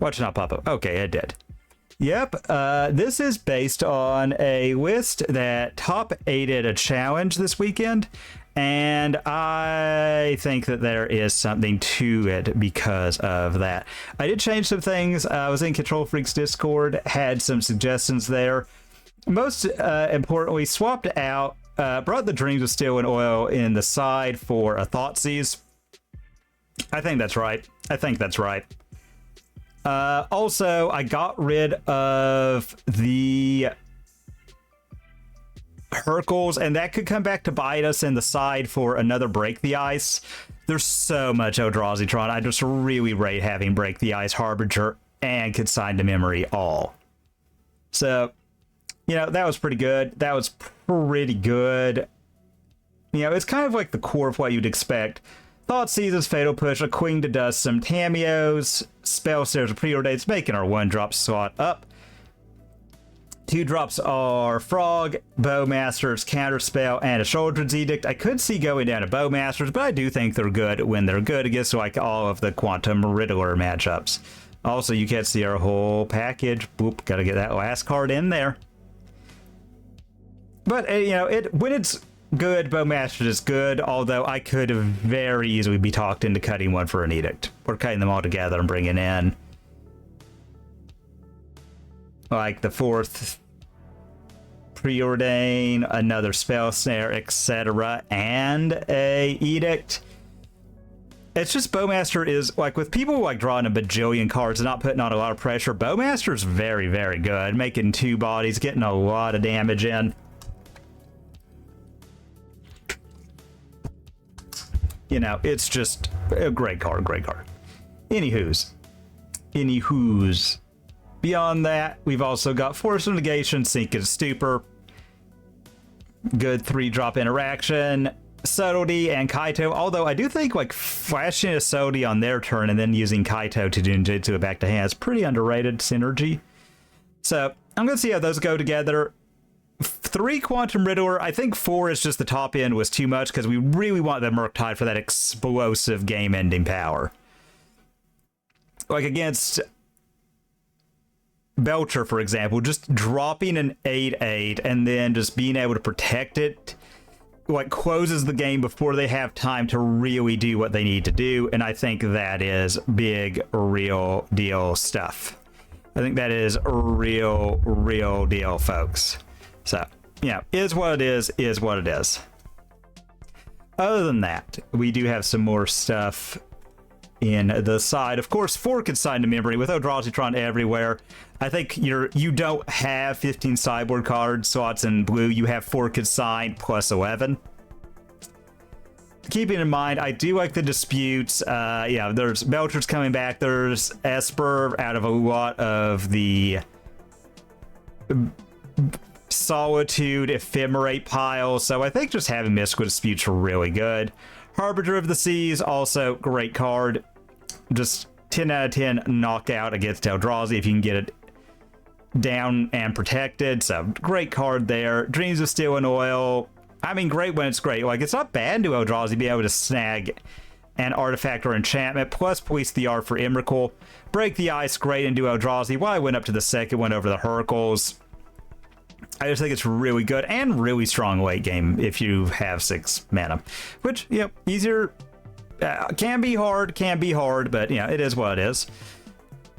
Watch it not pop up. Okay, it did. Yep, this is based on a list that top 8'd a challenge this weekend, and I think that there is something to it because of that. I did change some things. I was in Control Freak's Discord, had some suggestions there. Most importantly, swapped out, brought the Dreams of Steel and Oil in the side for a Thoughtseize. I think that's right. I think that's right. Also, I got rid of the Hercules, and that could come back to bite us in the side for another Break the Ice. There's so much Eldrazi Tron. I just really rate having Break the Ice, Harbinger, and Consign to Memory all. So, you know, that was pretty good. That was pretty good. You know, it's kind of like the core of what you'd expect. Thoughtseizes, Fatal Push, a Queen to Dust, some Cameos, Spell Stairs, Preordains, making our 1-drop slot up. 2 drops are Frog, Bowmasters, Counterspell, and a Children's Edict. I could see going down to Bowmasters, but I do think they're good when they're good against like all of the Quantum Riddler matchups. Also, you can't see our whole package. Boop, gotta get that last card in there. But, you know, when it's good, Bowmasters is good, although I could have very easily be talked into cutting one for an Edict. Or cutting them all together and bringing in like the 4th Preordain, another Spell Snare, etc., and a Edict. It's just Bowmaster is, like, with people like drawing a bajillion cards and not putting on a lot of pressure, Bowmaster's very, very good. Making 2 bodies, getting a lot of damage in. You know, it's just a great card, great card. Anywho's. Beyond that, we've also got Force of Negation, Sink and Stupor. Good 3-drop interaction. Subtlety and Kaito, although I do think like flashing a Subtlety on their turn and then using Kaito to do Ninjutsu it back to hand is pretty underrated synergy. So I'm going to see how those go together. 3 Quantum Riddler, I think 4 is just the top end was too much because we really want the Murktide for that explosive game-ending power. Like against Belcher, for example, just dropping an 8/8 and then just being able to protect it, like, closes the game before they have time to really do what they need to do, and I think that is big, real deal stuff. I think that is real deal, folks. So, yeah, is what it is what it is. Other than that, we do have some more stuff in the side. Of course, 4 Consign to Memory with Eldrazi Tron everywhere. I think you don't have 15 sideboard card slots in blue. You have 4 Consign plus 11. Keeping in mind, I do like the disputes. Yeah, there's Belcher's coming back. There's Esper out of a lot of the Solitude, Ephemerate piles. So I think just having Mystical Disputes are really good. Harbinger of the Seas, also great card. Just 10 out of 10 knockout against Eldrazi if you can get it down and protected. So great card there. Dreams of Steel and Oil. I mean, great when it's great. Like, it's not bad to Eldrazi be able to snag an artifact or enchantment, plus Police the Art for Emrakul. Break the Ice, great into Eldrazi. Well, I went up to the second one over the Hercules. I just think it's really good and really strong late game if you have 6 mana. Which, you know, easier... can be hard, but, you know, it is what it is.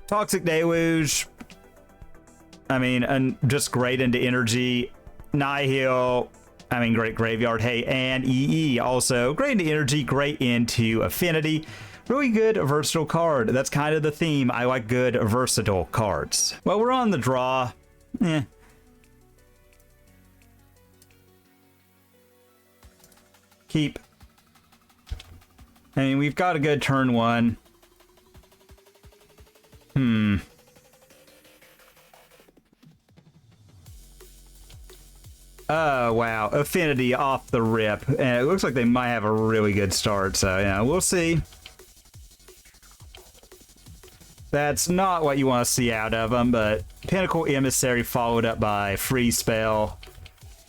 Toxic Deluge. I mean, and just great into energy. Nihil. I mean, great Graveyard. Hey, and EE also. Great into energy, great into Affinity. Really good versatile card. That's kind of the theme. I like good versatile cards. Well, we're on the draw. Keep. I mean, we've got a good turn 1. Oh, wow. Affinity off the rip. And it looks like they might have a really good start. So, yeah, we'll see. That's not what you want to see out of them, but Pinnacle Emissary followed up by Free Spell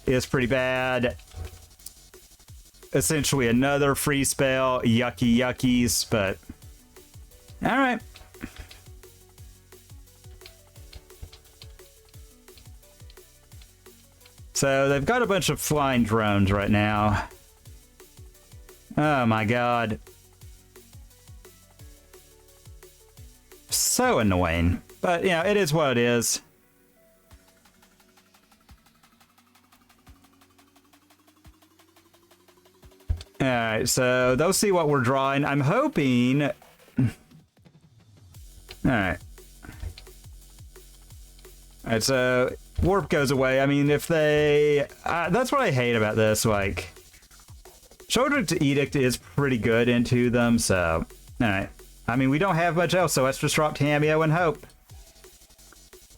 is pretty bad. Essentially another free spell. Yuckies, but... Alright. So they've got a bunch of flying drones right now. Oh my god. So annoying. But, you know, it is what it is. Alright, so they'll see what we're drawing. I'm hoping... Alright. Alright, so warp goes away. I mean, if they... that's what I hate about this, like... Shoulder to Edict is pretty good into them, so... Alright. I mean, we don't have much else, so let's just drop Tamiyo and hope.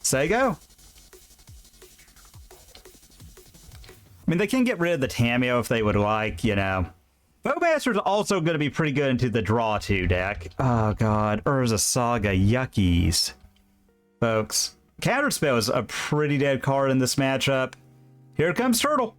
Say go. I mean, they can get rid of the Tamiyo if they would like, you know. Bowmaster's also going to be pretty good into the Draw 2 deck. Oh, God. Urza Saga. Yuckies. Folks. Counterspell is a pretty dead card in this matchup. Here comes Turtle.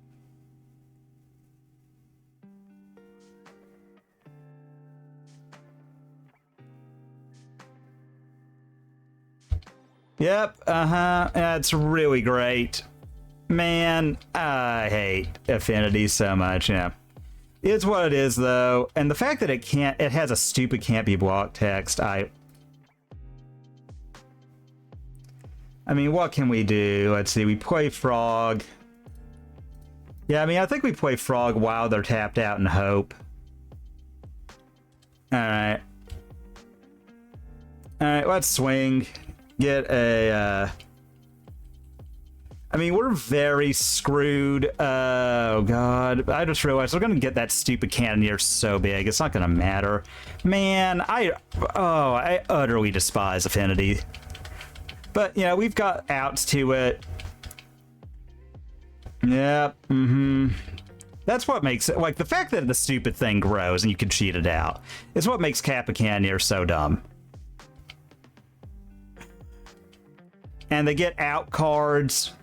Yep, that's really great. Man, I hate Affinity so much, yeah. It's what it is, though, and the fact that it has a stupid can't be blocked text, I mean, what can we do? Let's see, we play Frog. Yeah, I mean, I think we play Frog while they're tapped out and hope. Alright. Alright, let's swing. Get a, I mean, we're very screwed. Oh, God. I just realized we're going to get that stupid Cannoneer so big. It's not going to matter. Man, I utterly despise Affinity. But, you know, we've got outs to it. Yep. That's what makes it, like, the fact that the stupid thing grows and you can cheat it out is what makes Kappa Cannoneer so dumb. And they get out cards.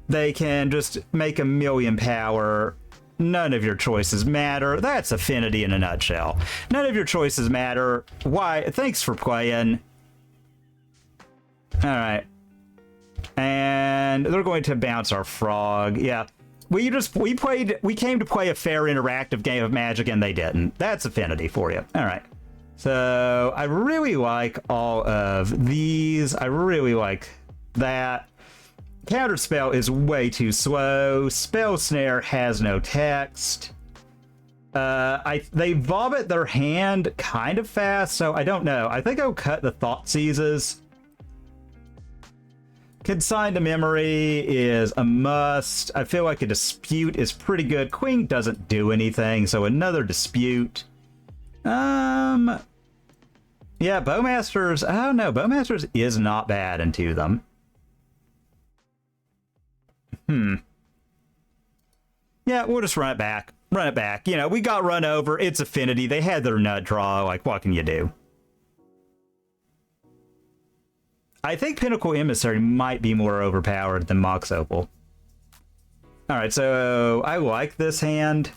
They can just make a million power. None of your choices matter. That's Affinity in a nutshell. None of your choices matter. Why? Thanks for playing. Alright. And they're going to bounce our Frog. Yeah. We came to play a fair interactive game of Magic and they didn't. That's Affinity for you. Alright. So I really like all of these. I really like that. Counterspell is way too slow. Spell Snare has no text. They vomit their hand kind of fast, so I don't know. I think I'll cut the Thoughtseizes. Consign to Memory is a must. I feel like a Dispute is pretty good. Queen doesn't do anything, so another Dispute. Yeah, Bowmasters. I don't know. Bowmasters is not bad into them. Yeah, we'll just run it back. Run it back. You know, we got run over. It's Affinity. They had their nut draw. Like, what can you do? I think Pinnacle Emissary might be more overpowered than Mox Opal. Alright, so I like this hand.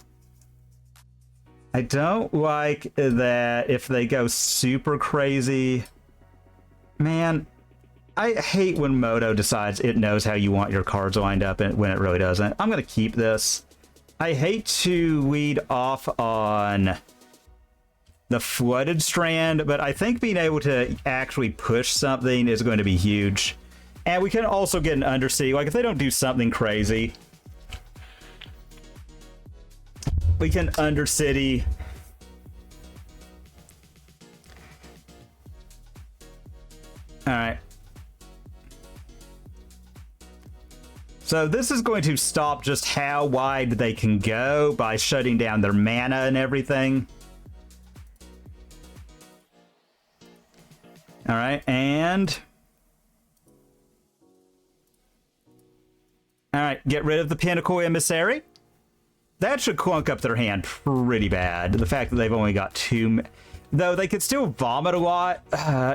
I don't like that if they go super crazy. Man, I hate when Moto decides it knows how you want your cards lined up and when it really doesn't. I'm going to keep this. I hate to lead off on the Flooded Strand, but I think being able to actually push something is going to be huge. And we can also get an Undercity. Like, if they don't do something crazy, we can Undercity. Alright. So this is going to stop just how wide they can go by shutting down their mana and everything. Alright, and... Alright, get rid of the Pinnacle Emissary. That should clunk up their hand pretty bad. The fact that they've only got two... Though they could still vomit a lot.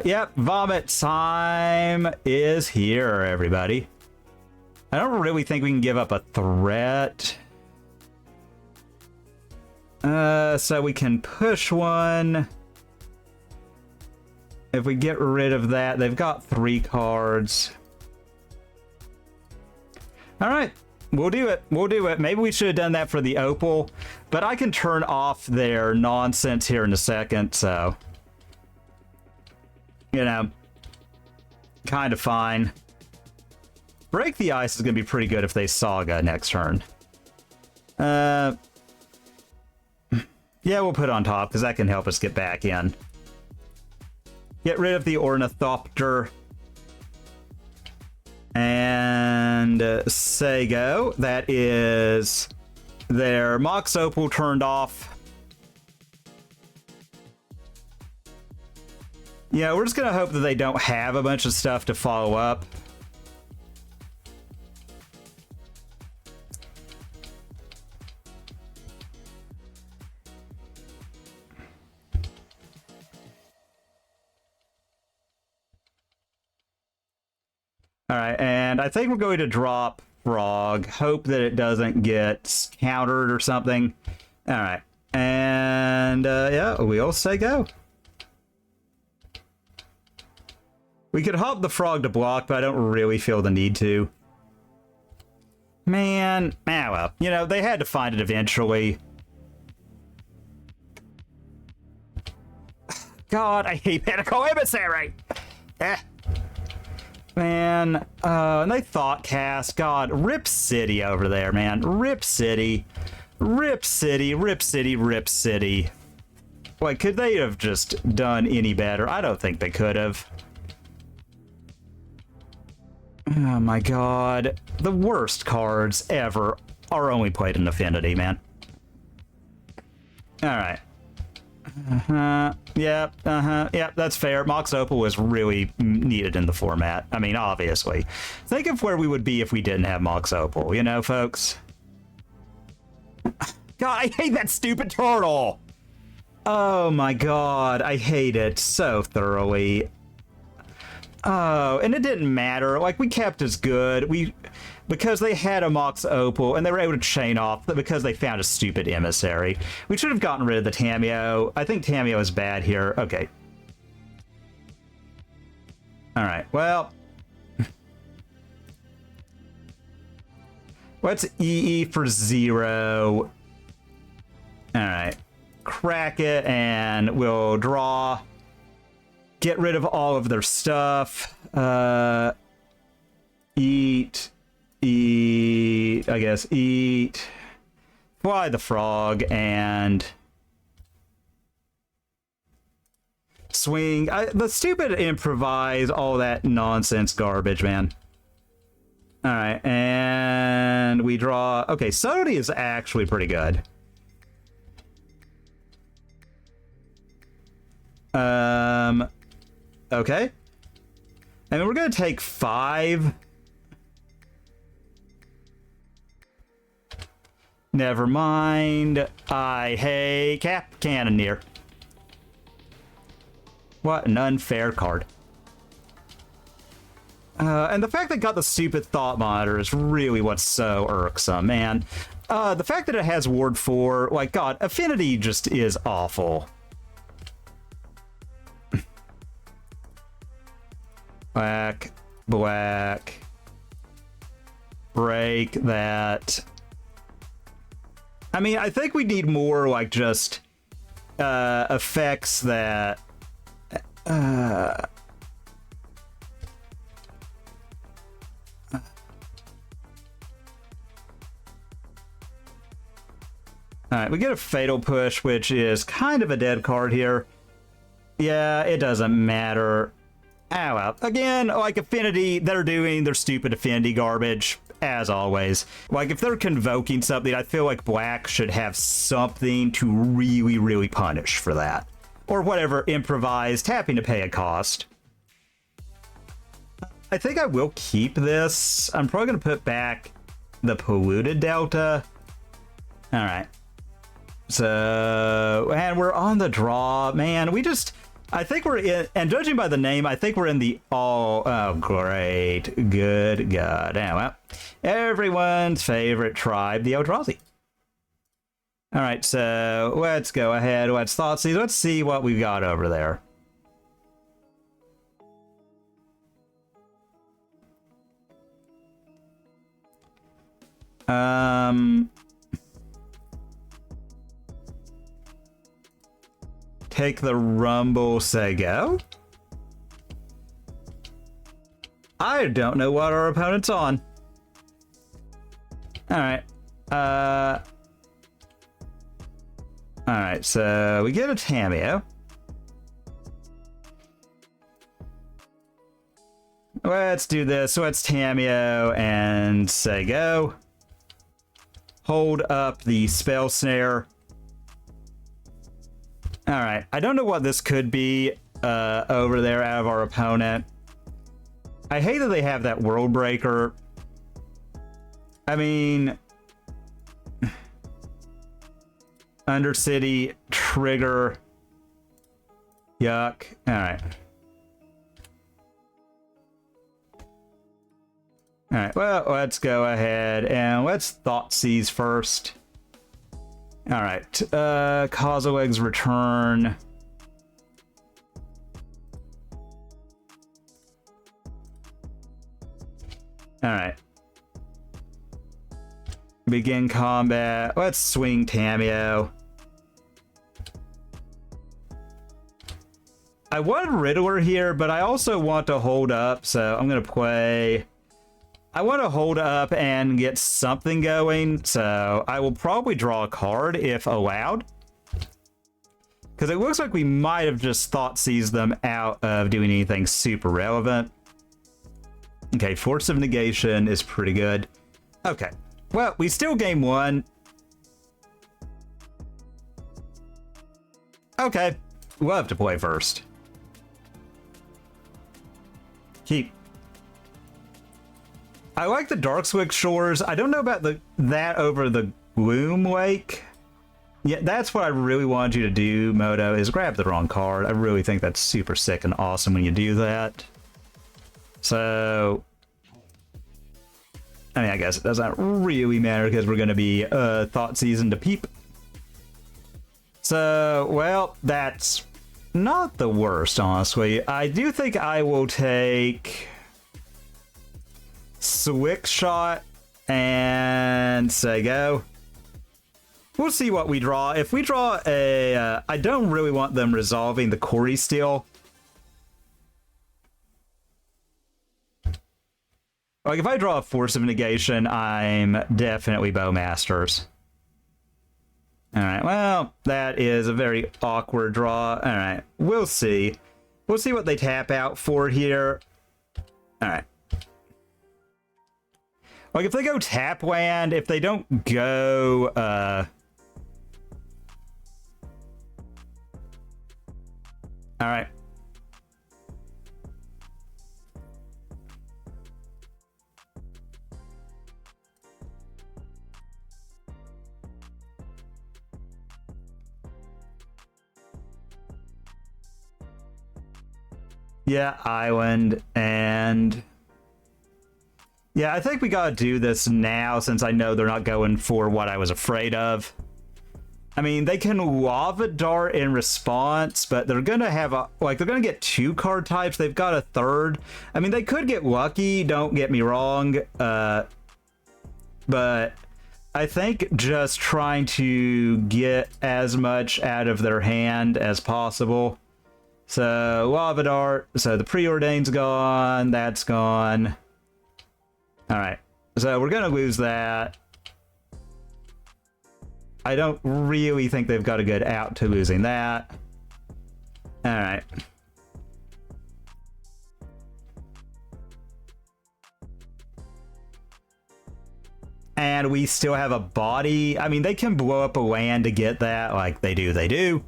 Yep, vomit time is here, everybody. I don't really think we can give up a threat. So we can push one. If we get rid of that, they've got 3 cards. All right. We'll do it. We'll do it. Maybe we should have done that for the Opal, but I can turn off their nonsense here in a second, so... You know, kind of fine. Break the Ice is going to be pretty good if they Saga next turn. Yeah, we'll put it on top, because that can help us get back in. Get rid of the Ornithopter. And Sago, that is their Mox Opal turned off. Yeah, we're just going to hope that they don't have a bunch of stuff to follow up. Alright, and I think we're going to drop Frog. Hope that it doesn't get countered or something. Alright, and yeah, we'll say go. We could hop the Frog to block, but I don't really feel the need to. Man, well, you know, they had to find it eventually. God, I hate Pinnacle Emissary! Man, and they thought cast. God, Rip City over there, man. Rip City. Rip City, Rip City, Rip City. Like, could they have just done any better? I don't think they could have. Oh my god. The worst cards ever are only played in Affinity, man. Alright. Yep, that's fair. Mox Opal was really needed in the format. I mean, obviously. Think of where we would be if we didn't have Mox Opal, you know, folks? God, I hate that stupid turtle! Oh my god, I hate it so thoroughly. Oh, and it didn't matter. Like, we kept as good. Because they had a Mox Opal, and they were able to chain off because they found a stupid Emissary. We should have gotten rid of the Tamiyo. I think Tamiyo is bad here. Okay. Alright, well... What's EE for 0? Alright. Crack it, and we'll draw. Get rid of all of their stuff. Eat... I guess, eat, fly the frog, and swing. The stupid improvise, all that nonsense garbage, man. Alright, and we draw. Okay, Sony is actually pretty good. Okay. And we're gonna take 5. Never mind. I hate Cap Cannoneer. What an unfair card. And the fact that it got the stupid Thought Monitor is really what's so irksome, man. The fact that it has Ward 4, like, God, Affinity just is awful. Black, black. Break that. I mean, I think we need more, like, just effects that... Alright, we get a Fatal Push, which is kind of a dead card here. Yeah, it doesn't matter. Oh, well. Again, like Affinity, they're doing their stupid Affinity garbage. As always. Like, if they're convoking something, I feel like black should have something to really, really punish for that. Or whatever, improvised, having to pay a cost. I think I will keep this. I'm probably going to put back the Polluted Delta. Alright. So, and we're on the draw. Man, we just... I think we're in, and judging by the name, I think we're in the oh, great. Good God. Oh, well, everyone's favorite tribe, the Eldrazi. All right, so let's go ahead. Let's Thoughtseize. Let's see what we've got over there. Take the Rumble, say go. I don't know what our opponent's on. Alright. Alright, so we get a Tamiyo. Let's do this. So it's Tamiyo and say go. Hold up the Spell Snare. Alright, I don't know what this could be over there out of our opponent. I hate that they have that World Breaker. I mean, Undercity, trigger. Yuck. Alright. Alright, well, let's go ahead and let's Thought Seize first. Alright, Kozilek's return. Alright. Begin combat. Let's swing Tamiyo. I want Riddler here, but I also want to hold up, so I'm going to play... I want to hold up and get something going, so I will probably draw a card if allowed. Because it looks like we might have just Thought Seized them out of doing anything super relevant. Okay, Force of Negation is pretty good. Okay, well, we still game one. Okay, we'll have to play first. Keep. I like the Darkswick Shores. I don't know about that over the Gloom Lake. Yeah, that's what I really wanted you to do, Moto, is grab the wrong card. I really think that's super sick and awesome when you do that. So, I mean, I guess it doesn't really matter because we're going to be Thought Season to Peep. So, well, that's not the worst, honestly. I do think I will take Swick Shot and say go. We'll see what we draw. If we draw a... I don't really want them resolving the Corey Steel. Like, if I draw a Force of Negation, I'm definitely Bowmasters. Alright, well, that is a very awkward draw. Alright, we'll see. We'll see what they tap out for here. Alright. Like, if they go tap land, if they don't go, Alright. Yeah, Island, and... yeah, I think we gotta do this now since I know they're not going for what I was afraid of. I mean, they can Lava Dart in response, but they're gonna have a... like, they're gonna get 2 card types. They've got a third. I mean, they could get lucky, don't get me wrong. But I think just trying to get as much out of their hand as possible. So, Lava Dart. So, the Preordained's gone. That's gone. Alright. So, we're going to lose that. I don't really think they've got a good out to losing that. Alright. And we still have a body. I mean, they can blow up a land to get that. Like, they do.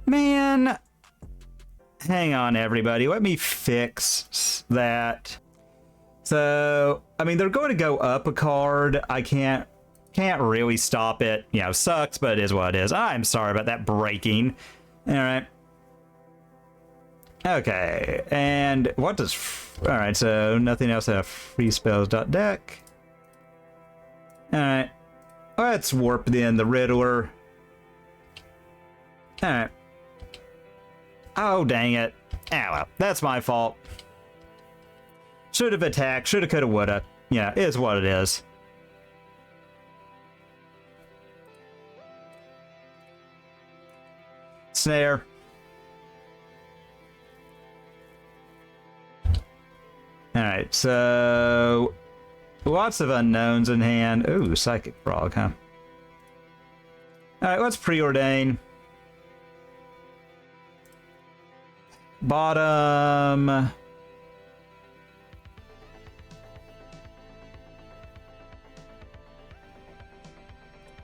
Man, hang on, everybody. Let me fix that. So, I mean, they're going to go up a card. I can't really stop it. You know, sucks, but it is what it is. I'm sorry about that breaking. All right. Okay, and what does... all right, so nothing else out of free spells.deck. All right. Let's warp in the Riddler. All right. Oh, dang it. Ah, well, that's my fault. Should have attacked. Shoulda, coulda, woulda. Yeah, it is what it is. Snare. Alright, so lots of unknowns in hand. Ooh, Psychic Frog, huh? Alright, let's preordain. Bottom.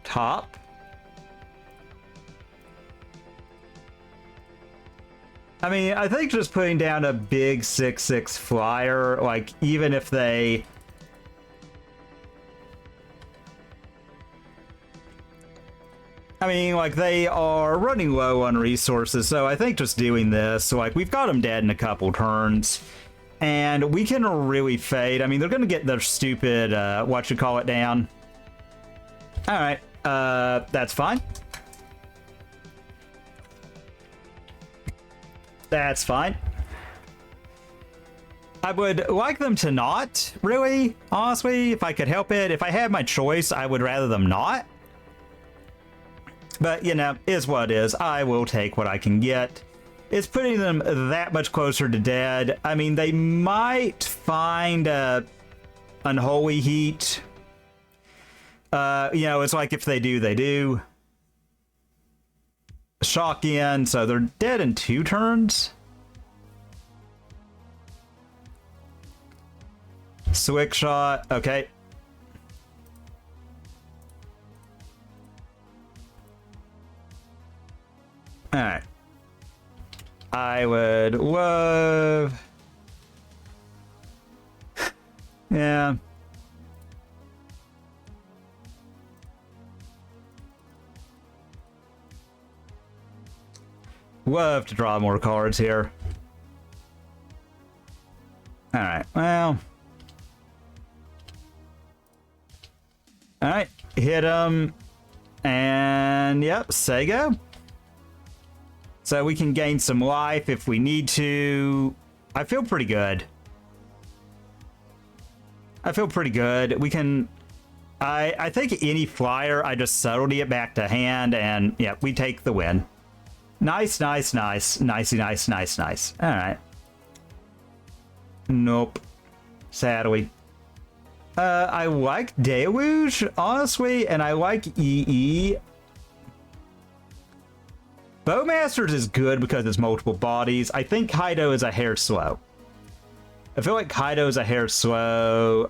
Top. I mean, I think just putting down a big 6/6 flyer, like, even if they... I mean, like, they are running low on resources, so I think just doing this, so, like, we've got them dead in a couple turns, and we can really fade. I mean, they're gonna get their stupid, whatchamacallit down. Alright, that's fine. That's fine. I would like them to not, really, honestly, if I could help it. If I had my choice, I would rather them not. But, you know, is what it is. I will take what I can get. It's putting them that much closer to dead. I mean, they might find Unholy Heat. You know, it's like if they do, they do. Shock in, so they're dead in 2 turns. Swick shot, okay. Alright. I would love... yeah. Love to draw more cards here. Alright, well... alright, hit him. And, yep, say go. So we can gain some life if we need to. I feel pretty good. I feel pretty good. We can... I think any flyer, I just subtlety it back to hand, and, yeah, we take the win. Nice, nice, nice. Nicey, nice, nice, nice. Alright. Nope. Sadly. I like Deluge, honestly, and I like EE. Bowmasters is good because it's multiple bodies. I think Kaido is a hair slow. I feel like Kaido is a hair slow.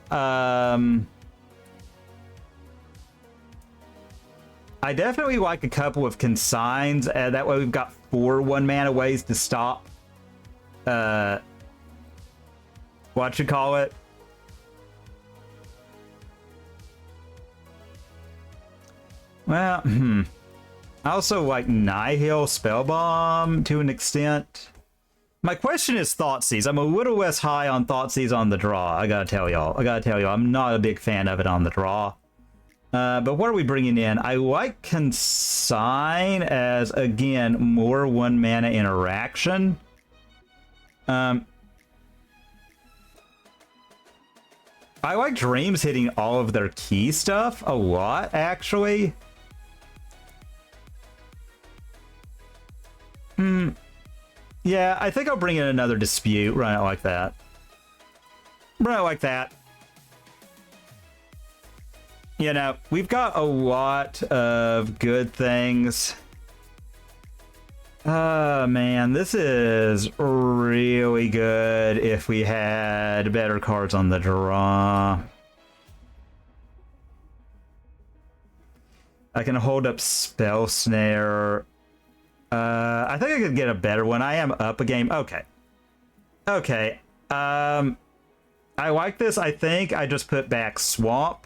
I definitely like a couple of consigns. That way we've got 4 1-mana ways to stop. Whatchamacallit? Well, I also like Nihil Spellbomb to an extent. My question is Thoughtseize. I'm a little less high on Thoughtseize on the draw. I gotta tell y'all. I'm not a big fan of it on the draw. But what are we bringing in? I like Consign as, again, more 1-mana interaction. I like Dreams hitting all of their key stuff a lot, actually. Yeah, I think I'll bring in another Dispute. Run it like that. Run it like that. You know, we've got a lot of good things. Oh, man, this is really good if we had better cards on the draw. I can hold up Spell Snare. I think I could get a better one. I am up a game. Okay. Okay. I like this. I think I just put back Swamp.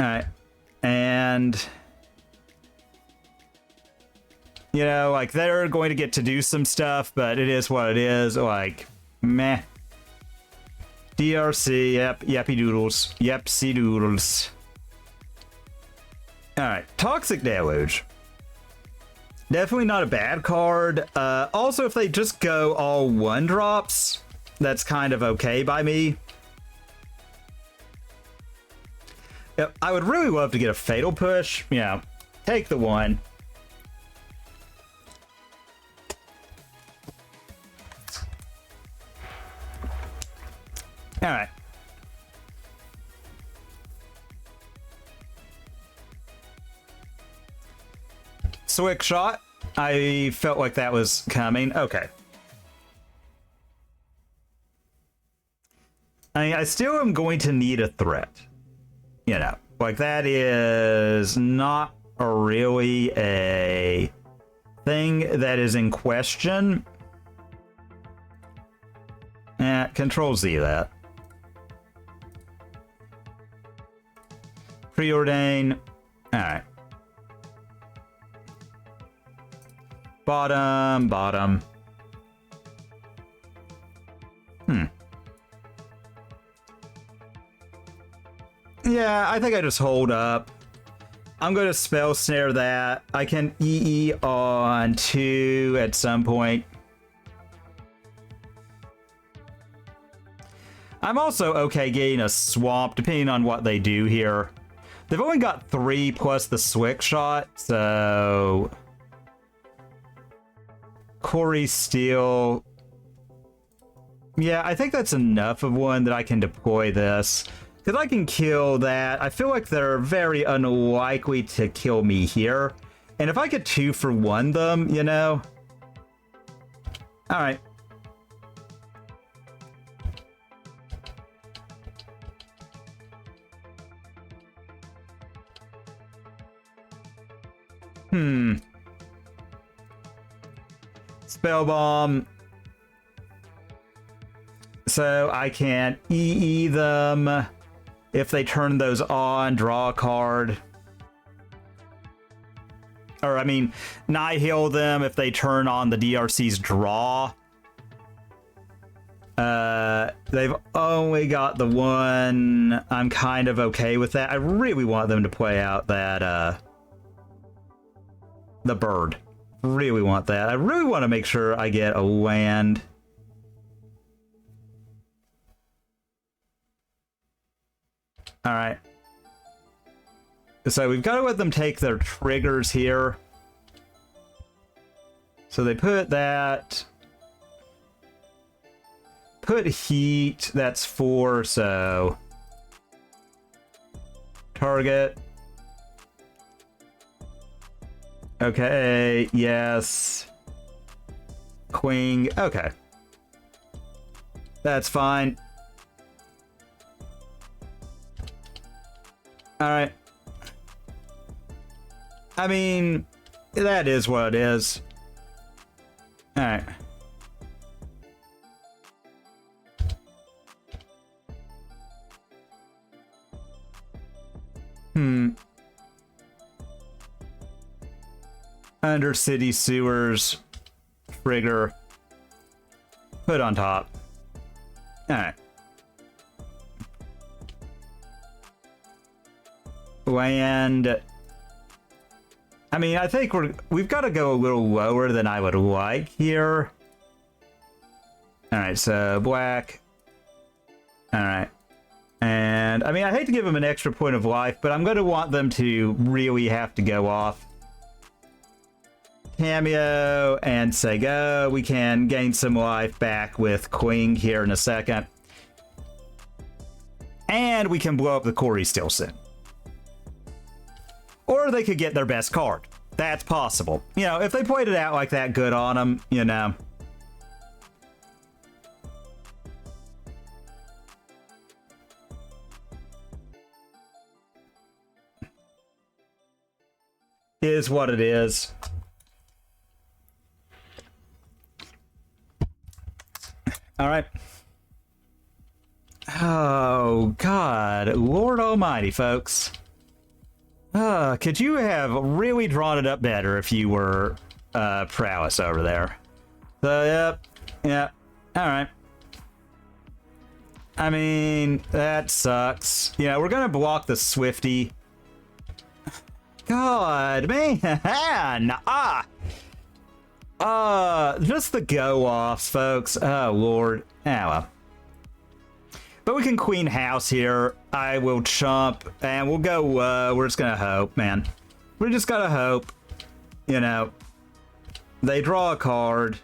Alright. And... you know, like, they're going to get to do some stuff, but it is what it is. Like, meh. DRC, yep, yappy doodles. Yepsy doodles. Alright, Toxic Deluge. Definitely not a bad card. Also, if they just go all 1-drops, that's kind of okay by me. Yep, I would really love to get a Fatal Push. Yeah, take the one. All right. Swick shot. I felt like that was coming. Okay. I still am going to need a threat. You know, like that is not really a thing that is in question. Control Z that. Preordain. Alright. Bottom. Yeah, I think I just hold up. I'm going to spell snare that. I can EE on 2 at some point. I'm also okay getting a swamp, depending on what they do here. They've only got 3 plus the Swick shot, so... Quarry Steel. Yeah, I think that's enough of one that I can deploy this. Because I can kill that. I feel like they're very unlikely to kill me here. And if I could 2-for-1 them, you know? Alright. Spell Bomb. So I can EE them. If they turn those on, draw a card. Or, I mean, Nihil them if they turn on the DRC's draw. They've only got the one. I'm kind of okay with that. I really want them to play out that, the bird. Really want that. I really want to make sure I get a land. All right. So we've got to let them take their triggers here. So they put that. Put heat. That's 4, so. Target. Okay, yes. Queen. Okay. That's fine. Alright. I mean, that is what it is. Alright. Under city sewers. Trigger. Put on top. Alright. Land. I mean, I think we've got to go a little lower than I would like here. Alright, so black. Alright. And, I mean, I hate to give them an extra point of life, but I'm going to want them to really have to go off. Cameo and say go. We can gain some life back with Queen here in a second. And we can blow up the Quarry Steel soon. Or they could get their best card. That's possible. You know, if they played it out like that, good on them, you know. Is what it is. All right. Oh, God. Lord Almighty, folks. Could you have really drawn it up better if you were Prowess over there? So, yep. All right. I mean, that sucks. You know, we're going to block the Swifty. God, man. Just the go-offs, folks. Oh, Lord. Ah, well. But we can queen house here. I will chump, and we'll go, we're just gonna hope, man. We're just gonna hope, you know. They draw a card.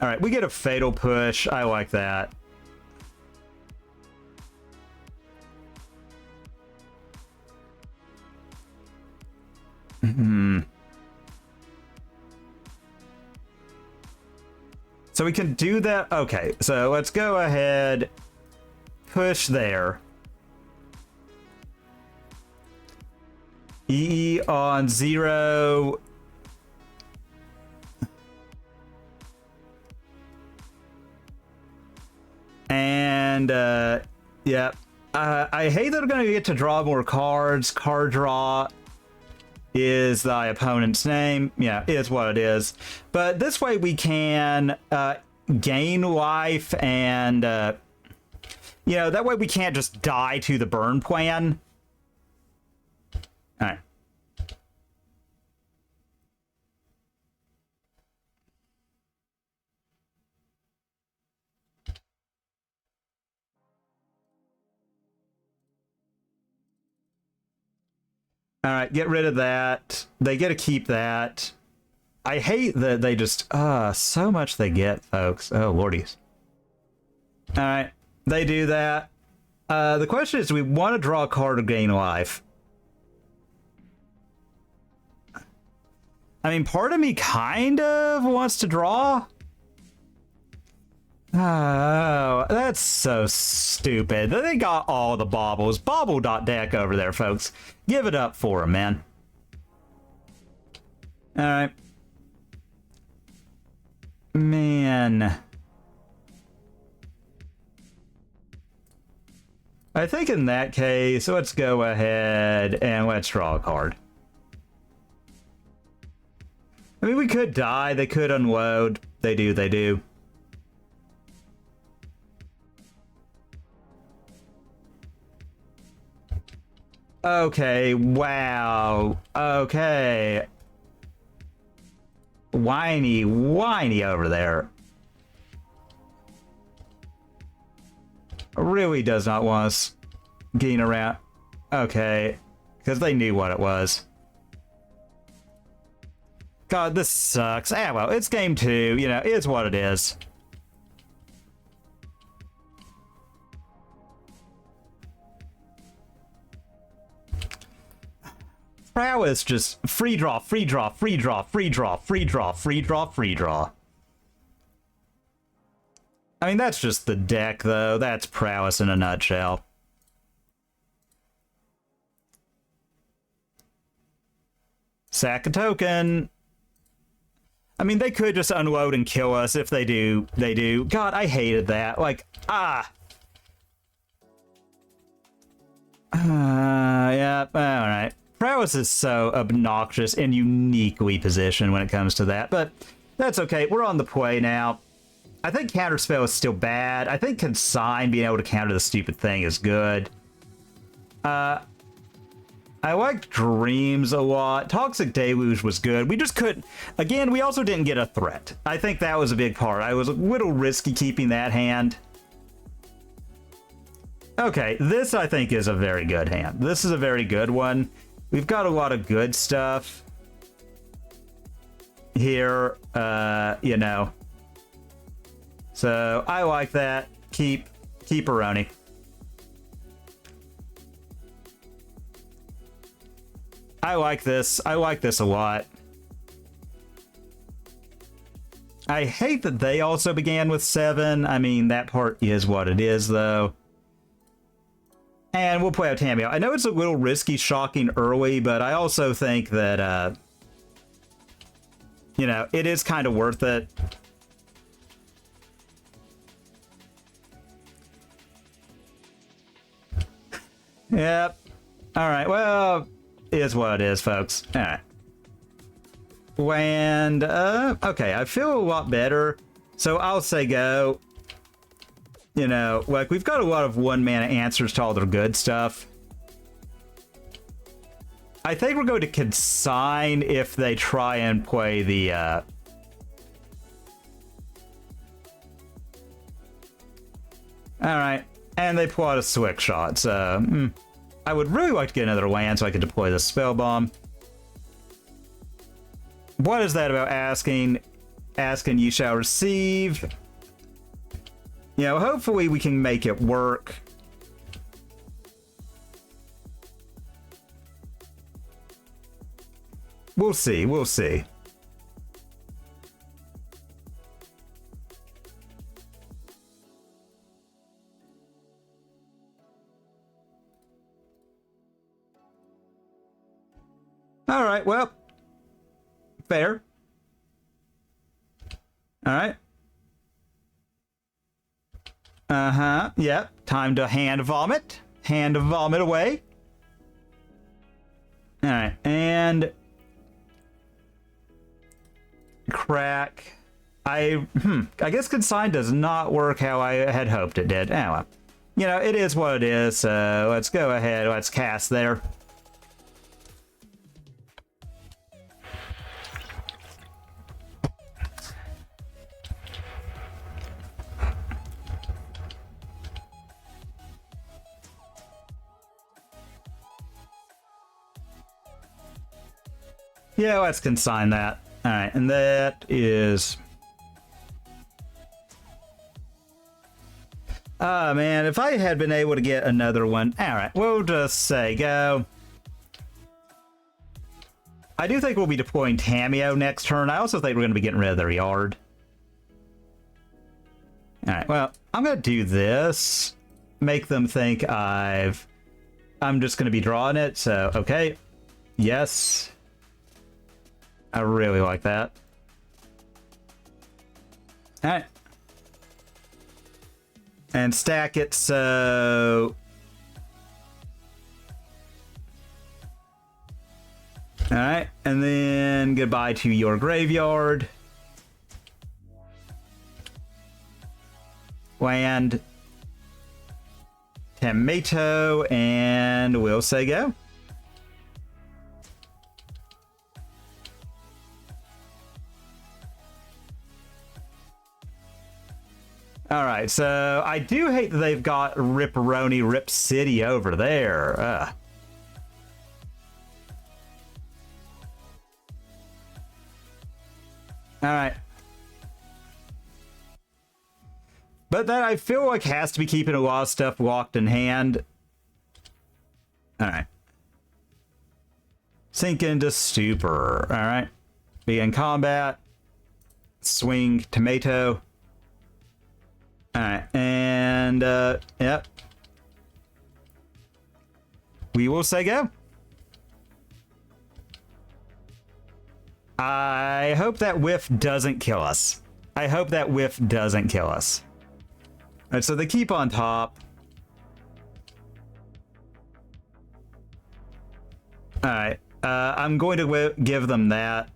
All right, we get a fatal push. I like that. So we can do that. Okay, so let's go ahead. Push there. EE on 0. And, yeah. I hate that we're going to get to draw more cards. Card draw is thy opponent's name. Yeah, is what it is. But this way we can gain life and, you know, that way we can't just die to the burn plan. All right. All right, get rid of that. They get to keep that. I hate that they just, so much they get, folks. Oh, lordies. All right, they do that. The question is, do we want to draw a card to gain life? I mean, part of me kind of wants to draw. Oh, that's so stupid. They got all the baubles. Bauble.deck over there, folks. Give it up for them, man. Alright. Man. I think in that case, let's go ahead and let's draw a card. I mean, we could die. They could unload. They do, they do. Okay, wow. Okay. Whiny over there. Really does not want us getting around. Okay. Because they knew what it was. God, this sucks. Ah, well, it's game 2. You know, it's what it is. Prowess just free draw, free draw, free draw, free draw, free draw, free draw, free draw. I mean, that's just the deck, though. That's Prowess in a nutshell. Sack a token. I mean, they could just unload and kill us. If they do, they do. God, I hated that. Like, yeah, alright. Prowess is so obnoxious and uniquely positioned when it comes to that, but that's okay. We're on the play now. I think Counterspell is still bad. I think Consign, being able to counter the stupid thing, is good. I liked Dreams a lot. Toxic Deluge was good. We just couldn't... Again, we also didn't get a threat. I think that was a big part. I was a little risky keeping that hand. Okay, this I think is a very good hand. This is a very good one. We've got a lot of good stuff here, you know. So I like that. Keep Aroni. I like this. I like this a lot. I hate that they also began with 7. I mean, that part is what it is, though. And we'll play out Tamio. I know it's a little risky shocking early, but I also think that, you know, it is kind of worth it. Yep. All right. Well, it is what it is, folks. All right. And, okay, I feel a lot better. So I'll say go. You know, like, we've got a lot of one-mana answers to all their good stuff. I think we're going to consign if they try and play the, Alright, and they pull out a Swick Shot, so... I would really like to get another land so I could deploy the Spell Bomb. What is that about asking? Asking you shall receive. You know, hopefully we can make it work. We'll see, we'll see. All right, well, fair. All right. Uh-huh, yep. Time to hand vomit. Hand vomit away. All right, and crack. I guess consign does not work how I had hoped it did. Oh, well. You know, it is what it is, so let's go ahead. Let's cast there. Yeah, let's consign that. All right, and that is... Oh, man, if I had been able to get another one... All right, we'll just say go. I do think we'll be deploying Tamiyo next turn. I also think we're going to be getting rid of their yard. All right, well, I'm going to do this. Make them think I'm just going to be drawing it, so, okay. Yes. I really like that. All right. And stack it so... All right. And then goodbye to your graveyard. Land. Tomato. And we'll say go. All right, so I do hate that they've got Ripperoni Rip City over there. All right. But that I feel like has to be keeping a lot of stuff locked in hand. All right. Sink into Stupor. All right. Be in combat. Swing Tomato. Alright, and, yep. We will say go. I hope that whiff doesn't kill us. I hope that whiff doesn't kill us. Alright, so they keep on top. Alright, I'm going to give them that.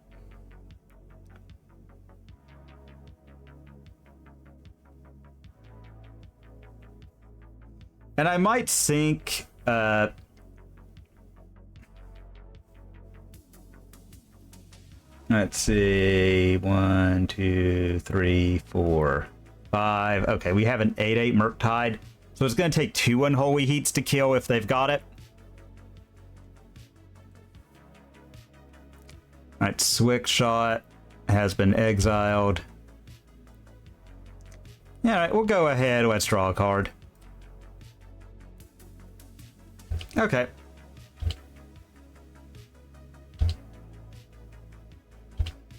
And I might sink, let's see, 1, 2, 3, 4, 5. Okay, we have an 8/8 Murktide. So it's going to take 2 Unholy Heats to kill if they've got it. Alright, Swick Shot has been exiled. Alright, we'll go ahead. Let's draw a card. Okay.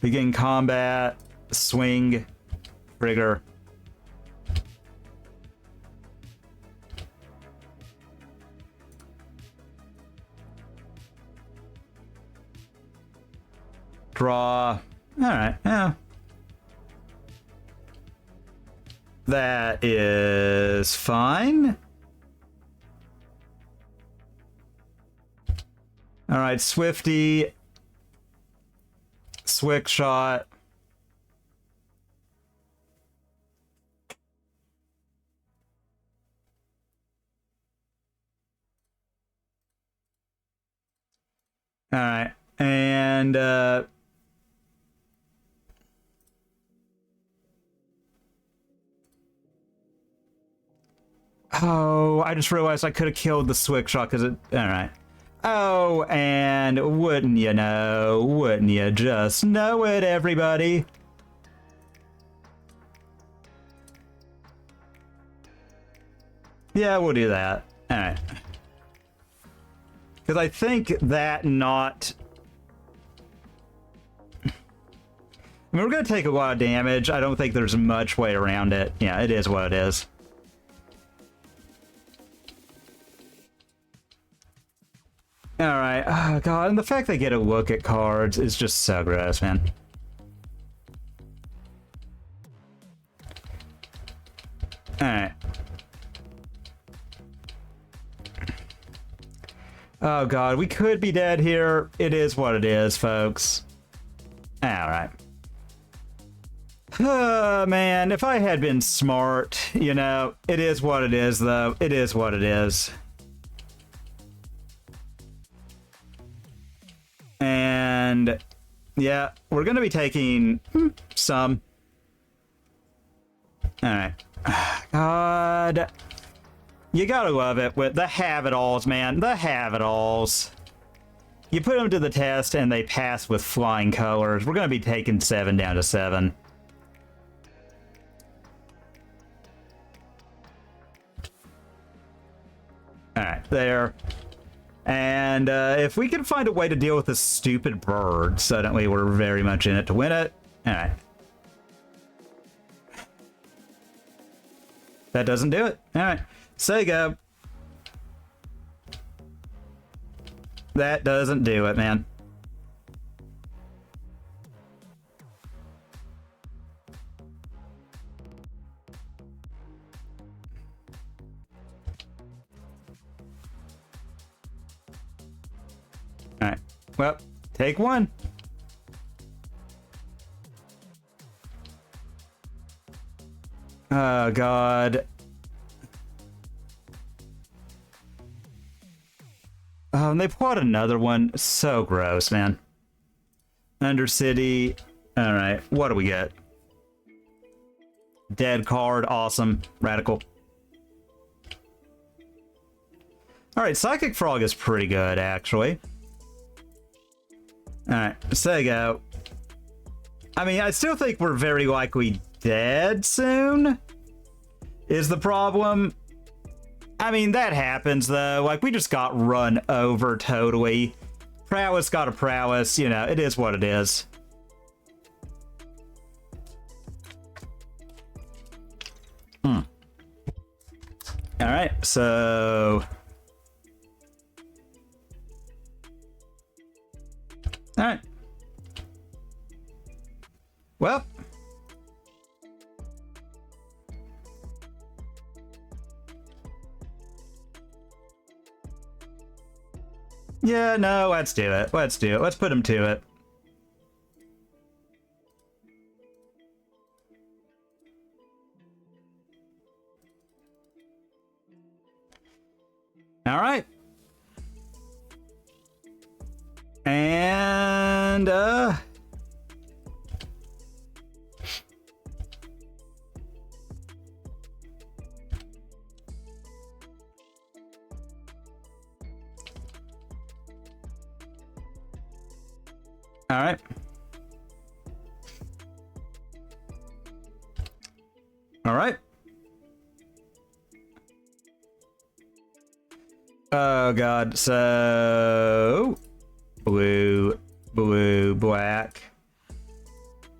Begin combat. Swing. Trigger. Draw. Alright, yeah. That is fine. All right, Swifty, Swick Shot. All right, and Oh, I just realized I could have killed the Swick Shot because it... Alright. Oh, and wouldn't you know? Wouldn't you just know it, everybody? Yeah, we'll do that. Alright. Because I think that not... I mean, we're going to take a lot of damage. I don't think there's much way around it. Yeah, it is what it is. Alright. Oh, God. And the fact they get a look at cards is just so gross, man. Alright. Oh, God. We could be dead here. It is what it is, folks. Alright. Man, if I had been smart, you know, it is what it is, though. It is what it is. And, yeah, we're going to be taking some. Alright. God. You gotta love it with the have-it-alls, man. The have-it-alls. You put them to the test and they pass with flying colors. We're going to be taking 7 down to 7. Alright, there. And if we can find a way to deal with this stupid bird, suddenly we're very much in it to win it. Alright. That doesn't do it. Alright. Sega. That doesn't do it, man. Alright. Well, take one. Oh, God. Oh, and they bought another one. So gross, man. Undercity. Alright, what do we get? Dead card. Awesome. Radical. Alright, Psychic Frog is pretty good, actually. Alright, Sego. I mean, I still think we're very likely dead soon, is the problem. I mean, that happens, though. Like, we just got run over totally. Prowess got a Prowess. You know, it is what it is. Alright, so... Alright. Well... Yeah, no, let's do it. Let's do it. Let's put him to it. All right. And, all right. All right. Oh, God. So... Blue, blue, black.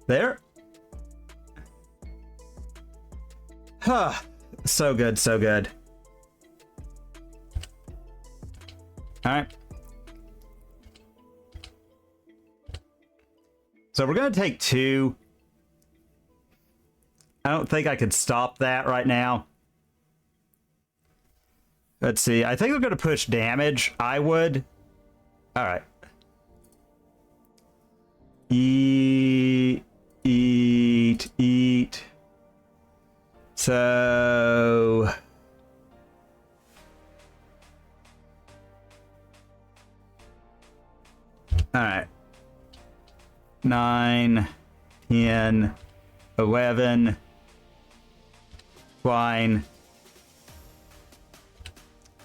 There. Huh. So good, so good. All right. So we're going to take 2. I don't think I could stop that right now. Let's see. I think we're going to push damage. I would. All right. Eat. So... All right. 9, 10, 11. Fine.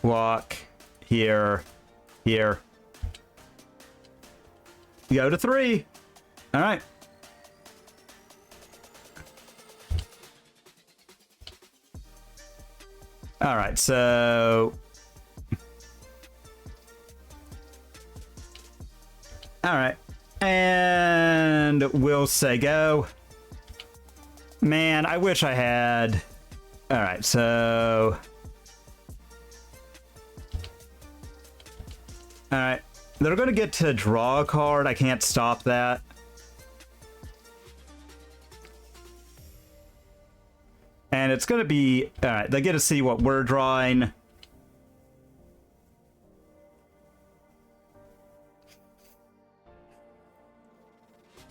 walk, here, here. Go to 3. All right. All right, so... All right. And we'll say go. Man, I wish I had... All right, so... All right. They're going to get to draw a card. I can't stop that. And it's going to be... All right, they get to see what we're drawing.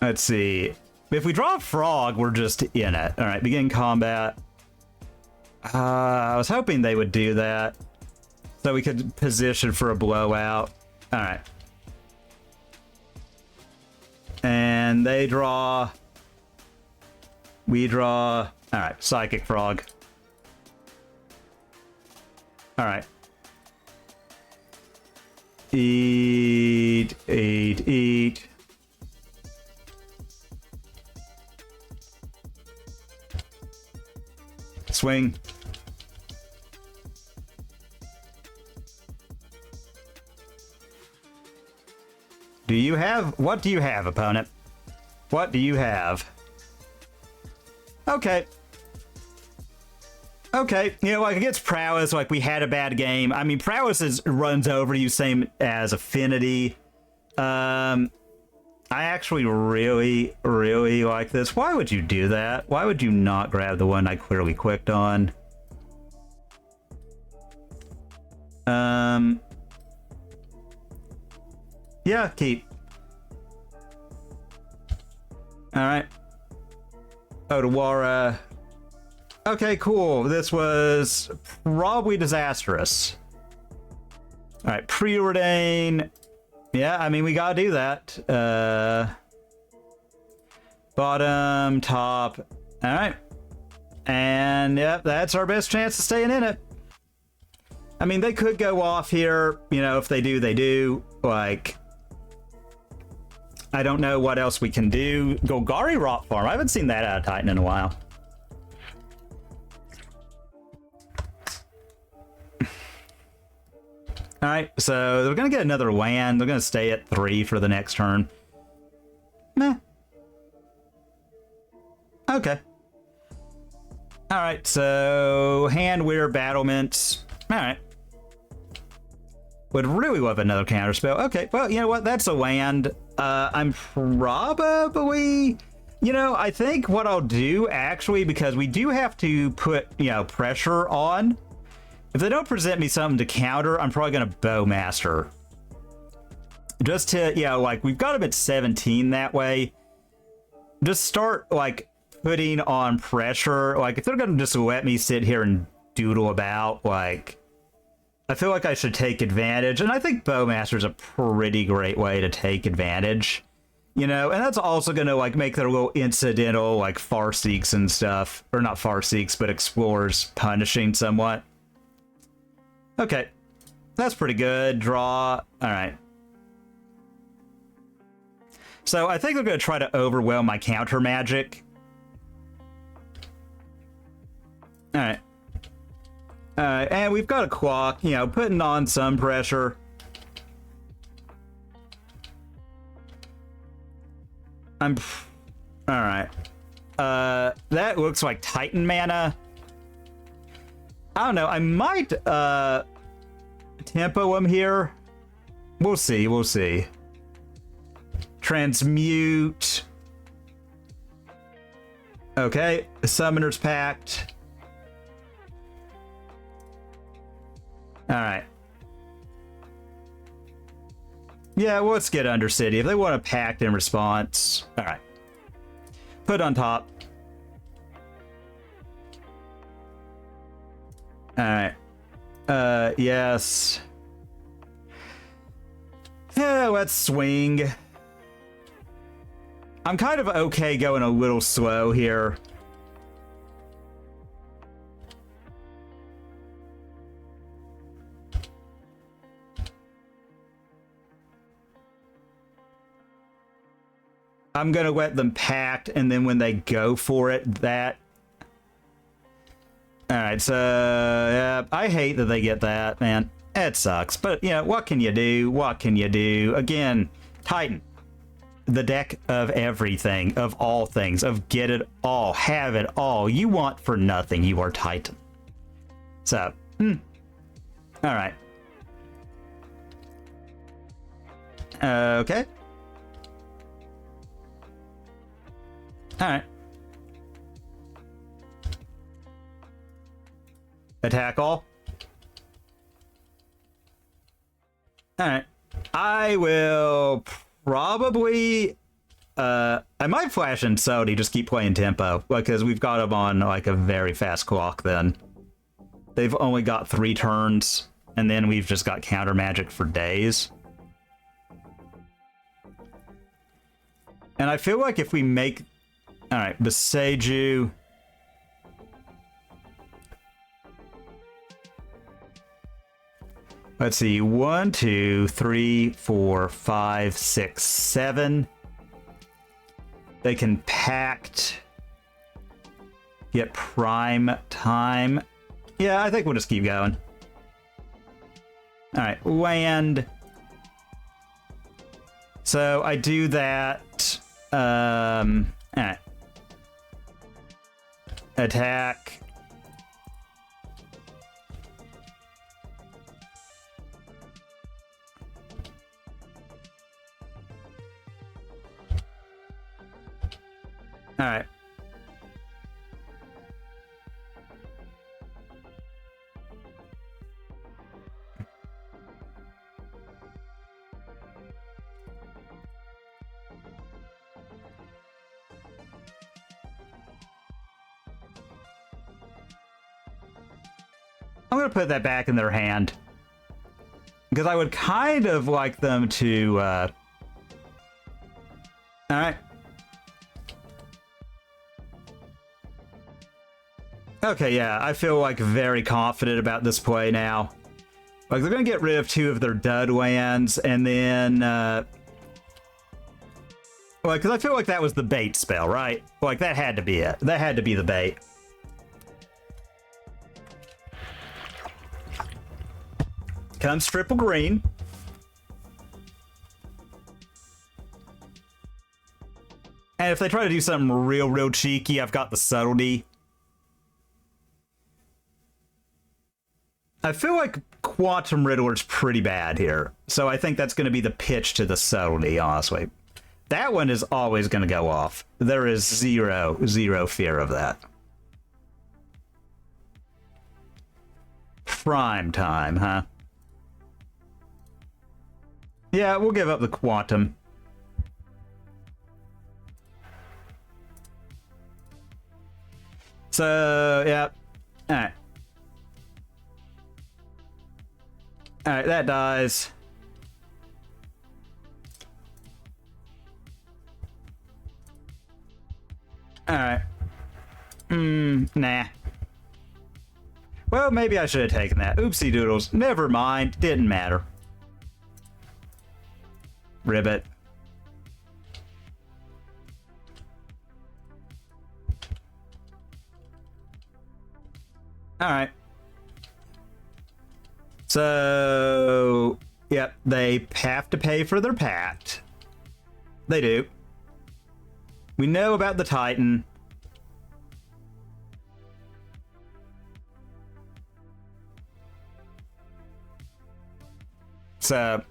Let's see. If we draw a frog, we're just in it. All right, begin combat. I was hoping they would do that so we could position for a blowout. All right. And they draw. We draw. All right, Psychic Frog. All right. Eat, eat, eat. Swing. Do you have... What do you have, opponent? What do you have? Okay. Okay, you know, like against Prowess, like we had a bad game. I mean, Prowess runs over you, same as Affinity. I actually really, really like this. Why would you do that? Why would you not grab the one I clearly clicked on? Yeah, keep. All right. Otawara. Okay, cool. This was probably disastrous. All right, preordain. Yeah, I mean, we gotta do that. Bottom, top. All right. And, yep, that's our best chance of staying in it. I mean, they could go off here. You know, if they do, they do. Like, I don't know what else we can do. Golgari Rot Farm. I haven't seen that out of Titan in a while. All right, so they're going to get another land. They're going to stay at 3 for the next turn. Meh. Okay. All right, so hand weir battlements. All right. Would really love another counterspell. Okay, well, you know what? That's a land. I'm probably... You know, I think what I'll do, actually, because we do have to put, you know, pressure on... If they don't present me something to counter, I'm probably going to Bowmaster. Just to, you know, like, we've got them at 17 that way. Just start, like, putting on pressure. Like, if they're going to just let me sit here and doodle about, like, I feel like I should take advantage. And I think Bowmaster is a pretty great way to take advantage. You know, and that's also going to, like, make their little incidental, like, Farseeks and stuff. Or not Farseeks, but Explorers punishing somewhat. Okay, that's pretty good. Draw. All right. So I think they're going to try to overwhelm my counter magic. All right. And we've got a clock, you know, putting on some pressure. All right. That looks like Titan mana. I don't know. I might tempo him here. We'll see. We'll see. Transmute. Okay. Summoner's Pact. All right. Yeah, well, let's get Undercity. If they want a pact in response. All right. Put on top. All right. Yes. Yeah, let's swing. I'm kind of okay going a little slow here. I'm gonna let them pact, and then when they go for it, that... Alright, so... yeah, I hate that they get that, man. It sucks, but, you know, what can you do? What can you do? Again, Titan. The deck of everything, of all things, of get it all, have it all. You want for nothing, you are Titan. So, alright. Okay. Alright. Attack all. Alright. I will probably... I might flash in Sodi, just keep playing tempo, because we've got them on, like, a very fast clock then. They've only got 3 turns, and then we've just got counter magic for days. And I feel like if we make... Alright, Beseiju... Let's see, 1, 2, 3, 4, 5, 6, 7. They can pact. Get prime time. Yeah, I think we'll just keep going. Alright, land. So I do that. Alright. Attack. Alright. I'm gonna put that back in their hand. Because I would kind of like them to, Alright. Okay, yeah, I feel, like, very confident about this play now. Like, they're gonna get rid of 2 of their dud lands, and then, well, because I feel like that was the bait spell, right? Like, that had to be it. That had to be the bait. Comes triple green. And if they try to do something real cheeky, I've got the subtlety. I feel like Quantum Riddler's pretty bad here, so I think that's going to be the pitch to the subtlety, honestly. That one is always going to go off. There is zero fear of that. Prime time, huh? Yeah, we'll give up the Quantum. So, yeah. Alright. Alright, that dies. Alright. Nah. Well, maybe I should have taken that. Oopsie doodles. Never mind. Didn't matter. Ribbit. Alright. So, yep, they have to pay for their pact. They do. We know about the Titan. So,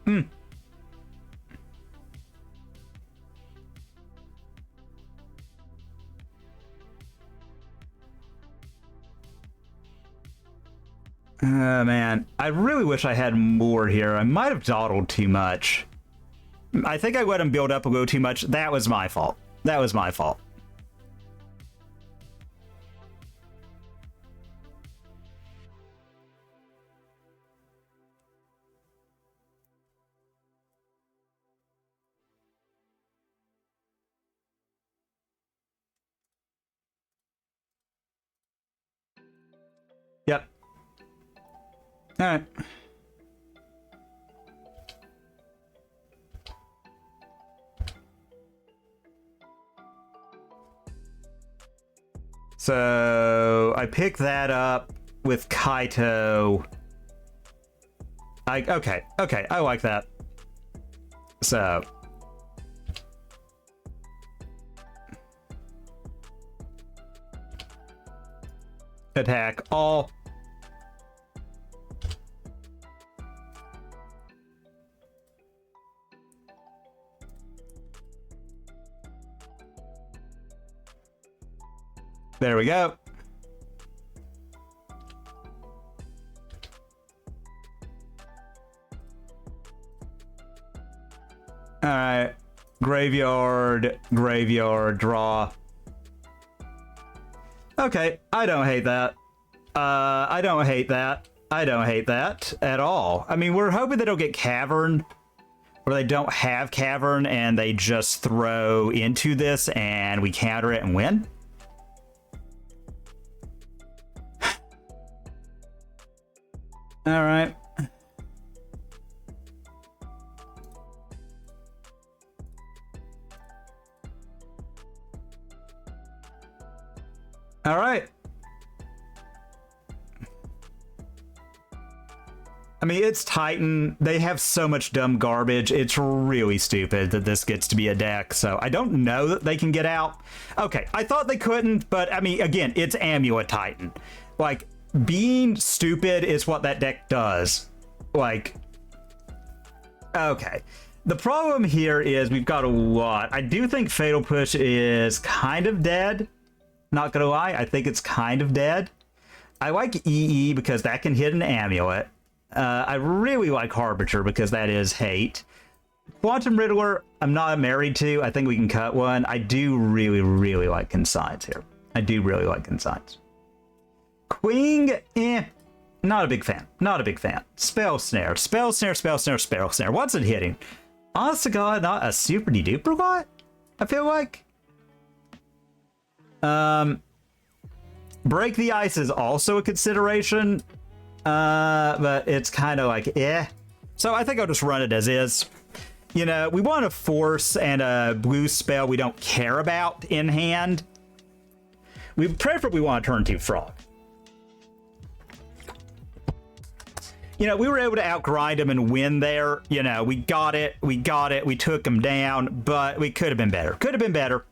man, I really wish I had more here. I might have dawdled too much. I think I let him build up a little too much. That was my fault. That was my fault. Yep. All right. So I pick that up with Kaito. Okay, I like that. So attack all. There we go. All right, graveyard, draw. Okay, I don't hate that. I don't hate that. I don't hate that at all. I mean, we're hoping they don't get Cavern, or they don't have Cavern and they just throw into this and we counter it and win. All right. All right. I mean, it's Titan. They have so much dumb garbage. It's really stupid that this gets to be a deck. So I don't know that they can get out. Okay, I thought they couldn't, but I mean, again, it's Amulet Titan. Like, being stupid is what that deck does. Like, okay. The problem here is we've got a lot. I do think Fatal Push is kind of dead. Not gonna lie, I think it's kind of dead. I like EE because that can hit an amulet. I really like Harbinger because that is hate. Quantum Riddler, I'm not married to. I think we can cut one. I do really like Consigns here. I do really like Consigns. Queen, not a big fan. Not a big fan. Spell Snare. What's it hitting? Honest to God, not a super duper lot, I feel like. Break the Ice is also a consideration. But it's kind of like, So I think I'll just run it as is. You know, we want a force and a blue spell we don't care about in hand. We preferably want a turn 2 frog. You know, we were able to outgrind him and win there. You know, we got it. We took him down, but we could have been better.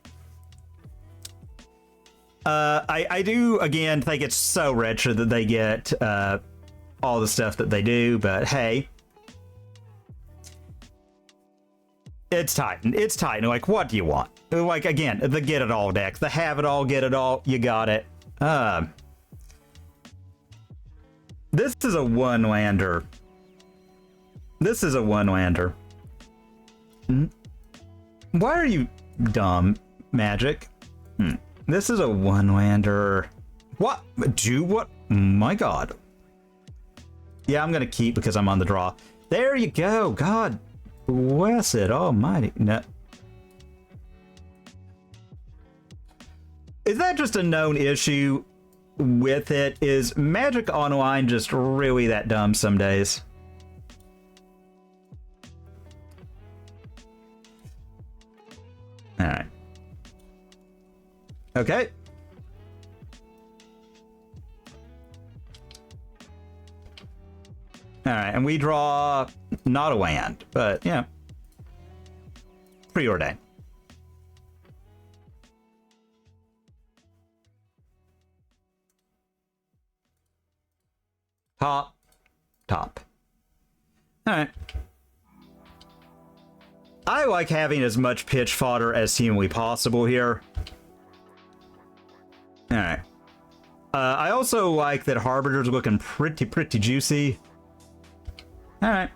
I do, again, think it's so wretched that they get all the stuff that they do, but hey. It's Titan. It's Titan. Like, what do you want? Like, again, the get it all deck. The have it all, get it all. You got it. This is a one-lander. Why are you dumb, Magic? This is a one-lander. What? Do what? My God. Yeah, I'm going to keep because I'm on the draw. There you go. God bless it almighty. No. Is that just a known issue with it? Is Magic Online just really that dumb some days? All right. Okay. All right, and we draw not a land, but yeah, preordained. Top. All right. I like having as much pitch fodder as humanly possible here. All right. I also like that Harbinger's looking pretty juicy. All right.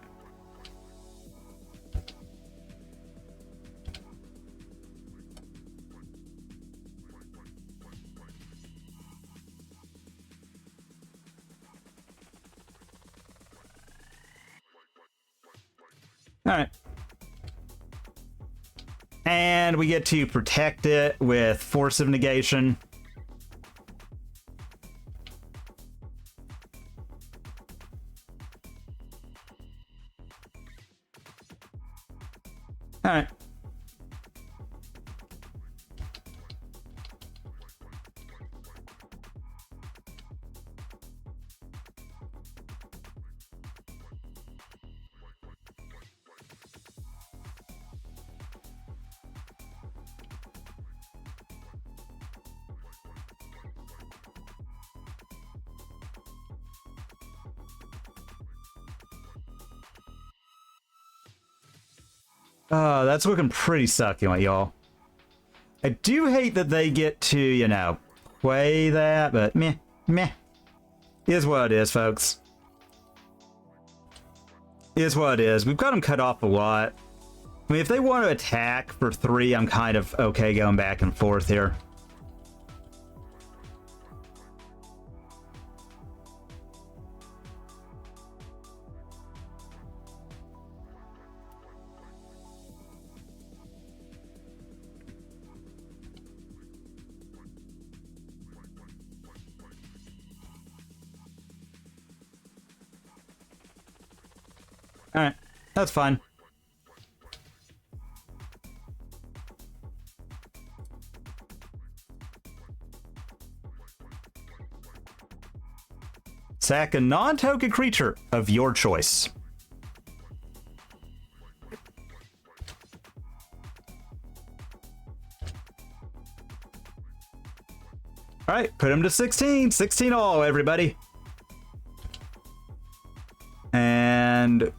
All right. And we get to protect it with Force of Negation. All right. That's looking pretty succulent, y'all. I do hate that they get to, you know, play that, but meh, meh. Is what it is, folks. Is what it is. We've got them cut off a lot. I mean, if they want to attack for 3, I'm kind of okay going back and forth here. Alright, that's fine. Sack a non-token creature of your choice. Alright, put him to 16. 16 all, everybody. And...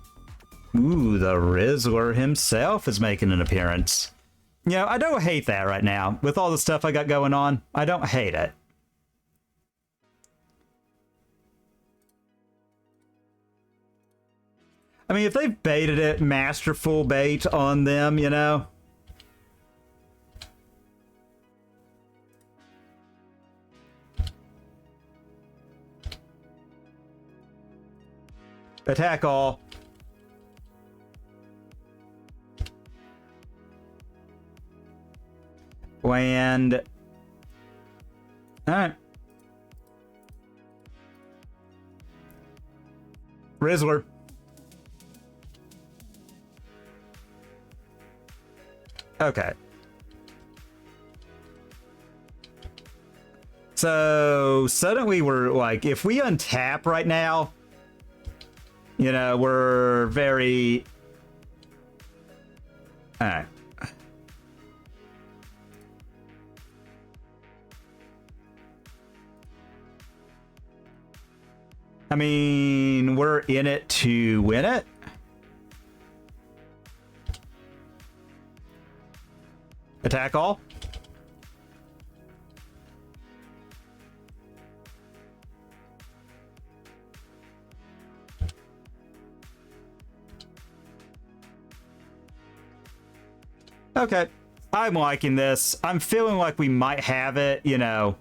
ooh, the Riddler himself is making an appearance. You know, I don't hate that right now. With all the stuff I got going on, I don't hate it. I mean, if they've baited it, masterful bait on them, you know? Attack all. Land. Alright. Riddler. Okay. So suddenly we're like, if we untap right now, you know, we're very... Alright. I mean, we're in it to win it. Attack all. Okay, I'm liking this. I'm feeling like we might have it, you know.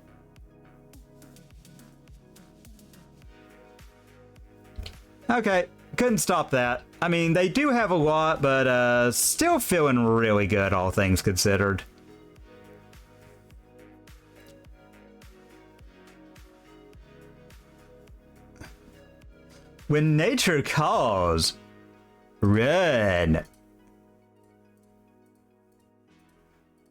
Okay, couldn't stop that. I mean, they do have a lot, but still feeling really good, all things considered. When nature calls, run.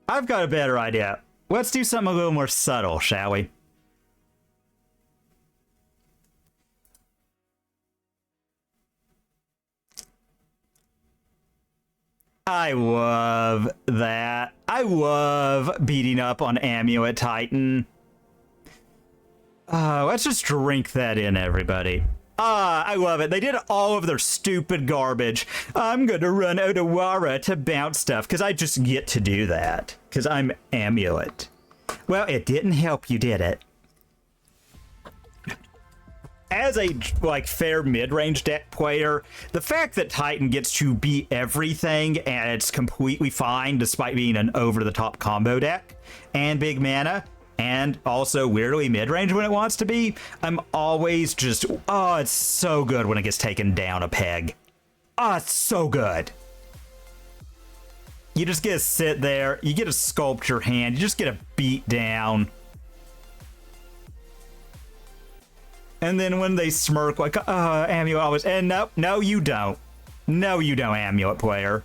I've got a better idea. Let's do something a little more subtle, shall we? I love that. I love beating up on Amulet Titan. Let's just drink that in, everybody. I love it. They did all of their stupid garbage. I'm gonna run Otawara to bounce stuff, because I just get to do that. Because I'm Amulet. Well, it didn't help you, did it? As a, like, fair mid-range deck player, the fact that Titan gets to be everything and it's completely fine despite being an over-the-top combo deck and big mana, and also weirdly mid-range when it wants to be, I'm always just, oh, it's so good when it gets taken down a peg. Oh, it's so good. You just get to sit there, you get to sculpt your hand, you just get to beat down. And then when they smirk like, Amulet always, and no, no you don't. No you don't, Amulet player.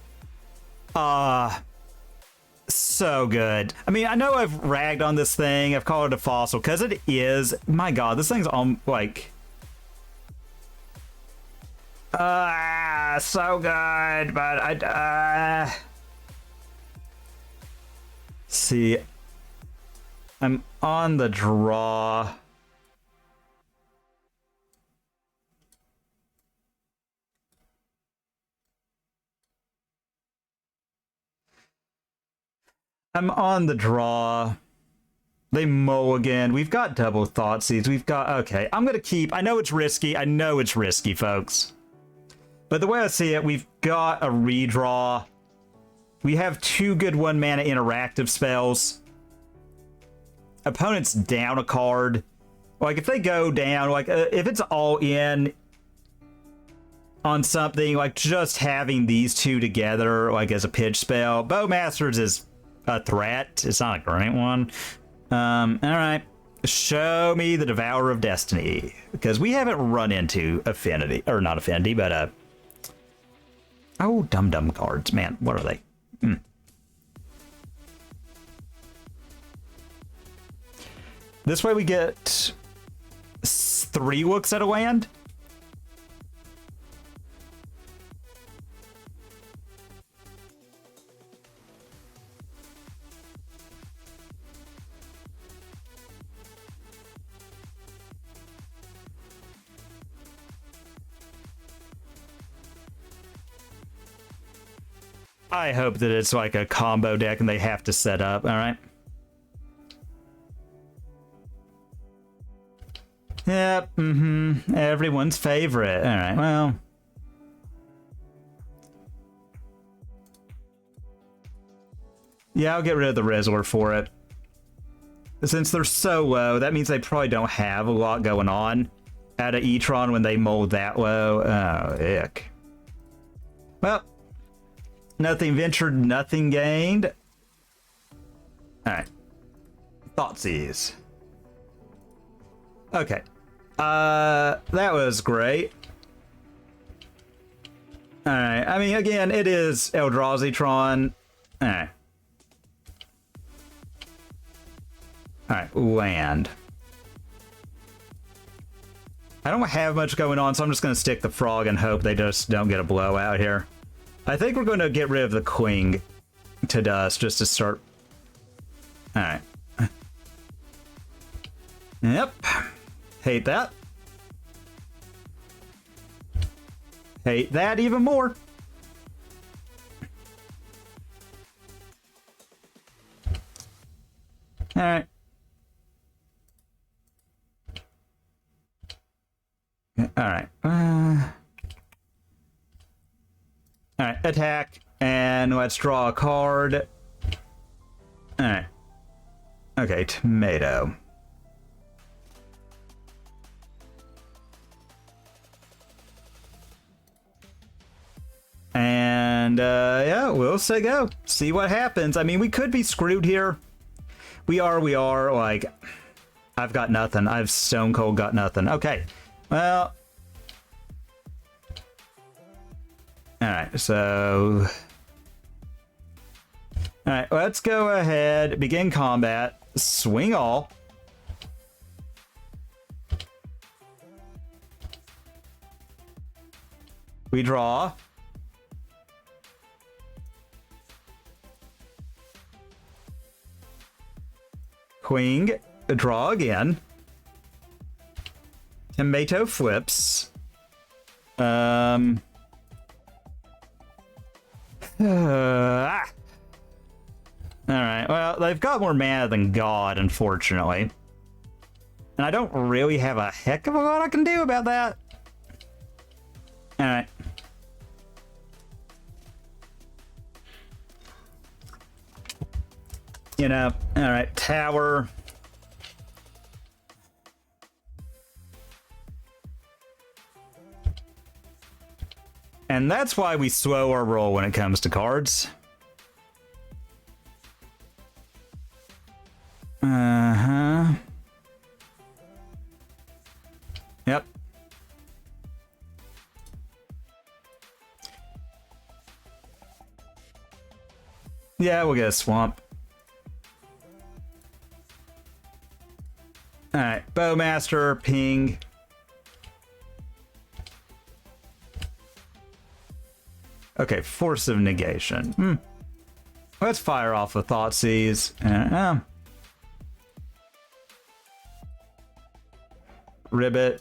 So good. I mean, I know I've ragged on this thing, I've called it a fossil, because it is, my god, this thing's on, like... so good, but see, I'm on the draw. I'm on the draw. They mulligan. We've got double Thoughtseeds. We've got... Okay, I'm going to keep... I know it's risky. I know it's risky, folks. But the way I see it, we've got a redraw. We have 2 good 1-mana interactive spells. Opponent's down a card. Like, if they go down, like, if it's all in on something, like, just having these 2 together, like, as a pitch spell, Bowmasters is a threat. It's not a great one. Alright. Show me the Devourer of Destiny. Because we haven't run into Affinity. Or not Affinity, but, oh, dum-dum cards. Man, what are they? This way we get 3 looks at a land. I hope that it's like a combo deck and they have to set up, alright? Yep, everyone's favorite. Alright, well. Yeah, I'll get rid of the Riddler for it. Since they're so low, that means they probably don't have a lot going on out of E-Tron when they mold that low. Oh, ick. Well. Nothing ventured, nothing gained. Alright. Thoughtseize. Okay. That was great. Alright. I mean, again, it is Eldrazi Tron. Alright. Alright, land. I don't have much going on, so I'm just going to stick the frog and hope they just don't get a blowout here. I think we're going to get rid of the Queen to dust just to start. Alright. Yep. Hate that. Hate that even more. Alright. Alright. Alright, attack, and let's draw a card. Alright. Okay, tomato. And, yeah, we'll say go. See what happens. I mean, we could be screwed here. We are, like, I've got nothing. I've stone cold got nothing. Okay, well... Alright, so... Alright, let's go ahead, begin combat, swing all. We draw. Queen, draw again. Tomato flips. Alright, well, they've got more mana than God, unfortunately. And I don't really have a heck of a lot I can do about that. Alright. You know, alright, tower. And that's why we slow our roll when it comes to cards. Uh-huh. Yep. Yeah, we'll get a swamp. Alright, Bowmaster, ping. Okay, Force of Negation. Let's fire off a Thoughtseize. Ribbit.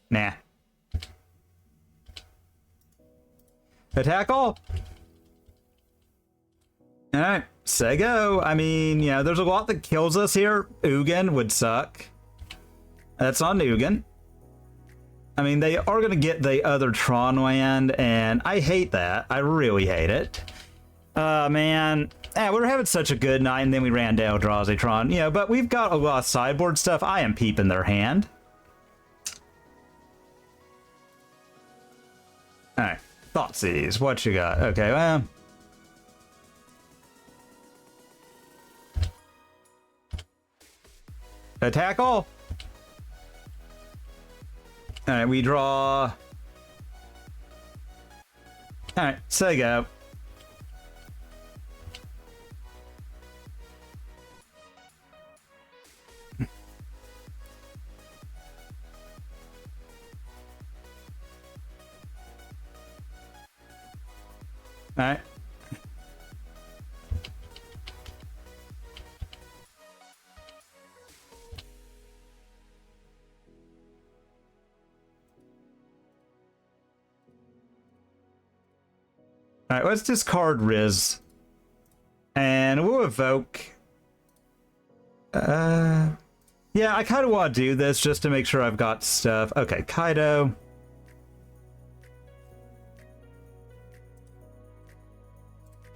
Nah. Attack all. Alright, say go. I mean, you know, there's a lot that kills us here. Ugin would suck. That's on Ugin. I mean, they are going to get the other Tron land, and I hate that. I really hate it. Man. We were having such a good night, and then we ran down Eldrazi Tron. You know, but we've got a lot of sideboard stuff. I am peeping their hand. Alright. Thoughtseize. What you got? Okay, well... Attack all! Alright, we draw... Alright, say go. Alright. Alright, let's discard Riz. And we'll evoke... Yeah, I kind of want to do this just to make sure I've got stuff. Okay, Kaido.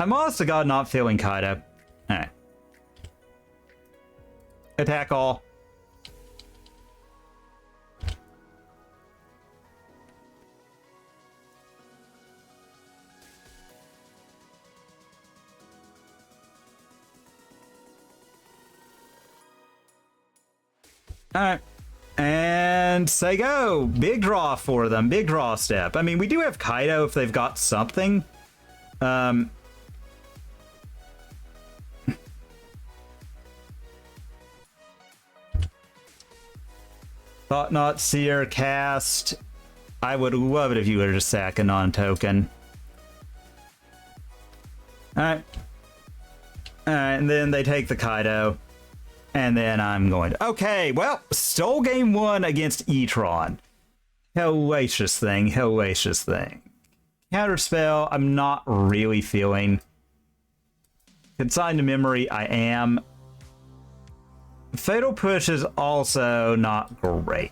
I'm honest to God not feeling Kaido. Alright. Attack all. Alright. And say go. Big draw for them. Big draw step. I mean, we do have Kaido if they've got something. Thought Not Seer cast. I would love it if you were to sack a non-token. Alright. Alright, and then they take the Kaido. And then I'm going to... Okay, well, stole game 1 against E-Tron. Hellacious thing, hellacious thing. Counterspell, I'm not really feeling. Consigned to Memory, I am. Fatal Push is also not great.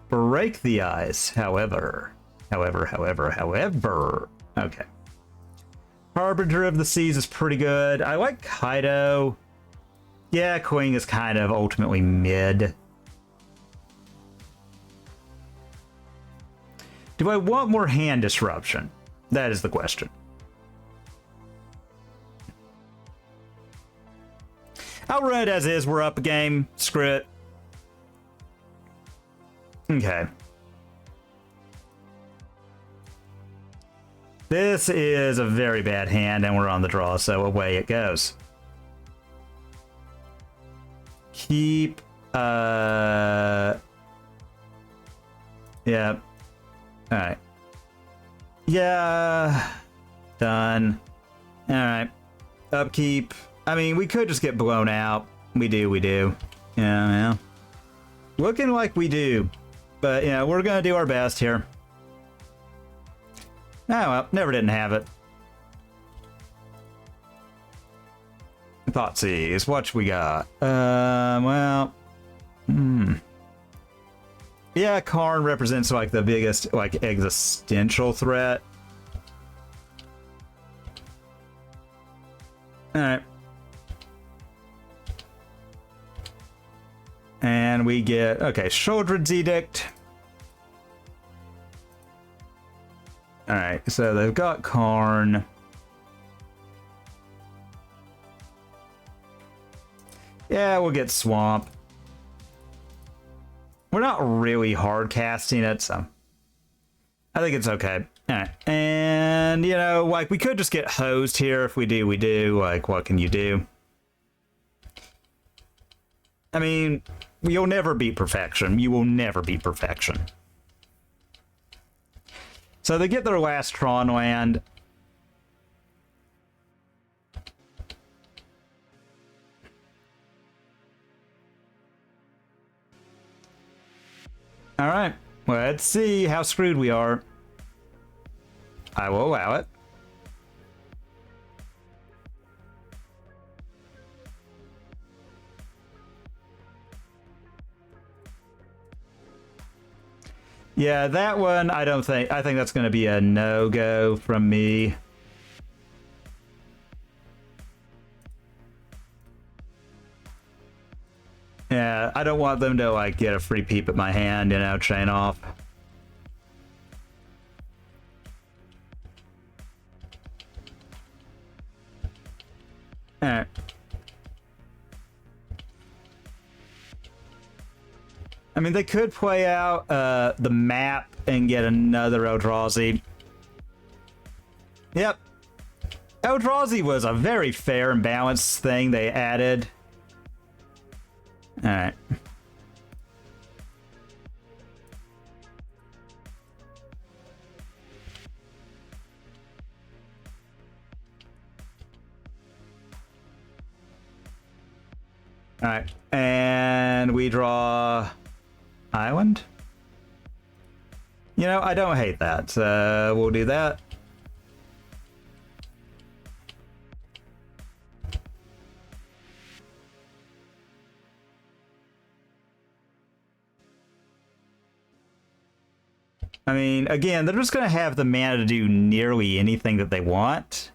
Break the Ice, however. Okay. Harbinger of the Seas is pretty good. I like Kaido. Yeah, Queen is kind of ultimately mid. Do I want more hand disruption? That is the question. I'll run it as is. We're up a game. Screw it. Okay. This is a very bad hand, and we're on the draw, so away it goes. Keep, yeah. Alright. Yeah. Done. Alright. Upkeep. I mean, we could just get blown out. We do. Yeah. Looking like we do. But, yeah, we're gonna do our best here. Oh, well, never didn't have it. Thoughtseize, what we got? Well... Yeah, Karn represents, like, the biggest, like, existential threat. Alright. And we get... Okay, Sholdred's Edict. Alright, so they've got Karn. Yeah, we'll get Swamp. We're not really hard casting it, so I think it's okay. Alright, and, you know, like, we could just get hosed here. If we do, we do. Like, what can you do? I mean, you'll never beat perfection. You will never beat perfection. So they get their last Tron land. Alright, let's see how screwed we are. I will allow it. Yeah, that one, I think that's going to be a no-go from me. Yeah, I don't want them to, like, get a free peep at my hand, you know, chain off. Alright. I mean, they could play out the map and get another Eldrazi. Yep. Eldrazi was a very fair and balanced thing they added. Alright. Alright. And we draw Island? You know, I don't hate that. We'll do that. I mean, again, they're just going to have the mana to do nearly anything that they want.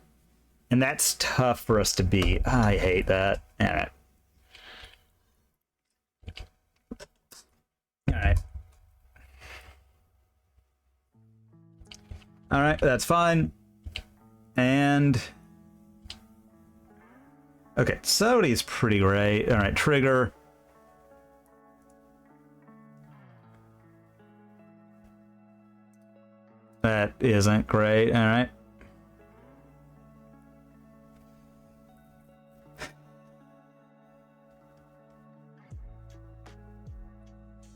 And that's tough for us to beat. I hate that. Alright. Alright. Alright, that's fine. And... okay, Sodi's pretty great. Alright, trigger. That isn't great. Alright.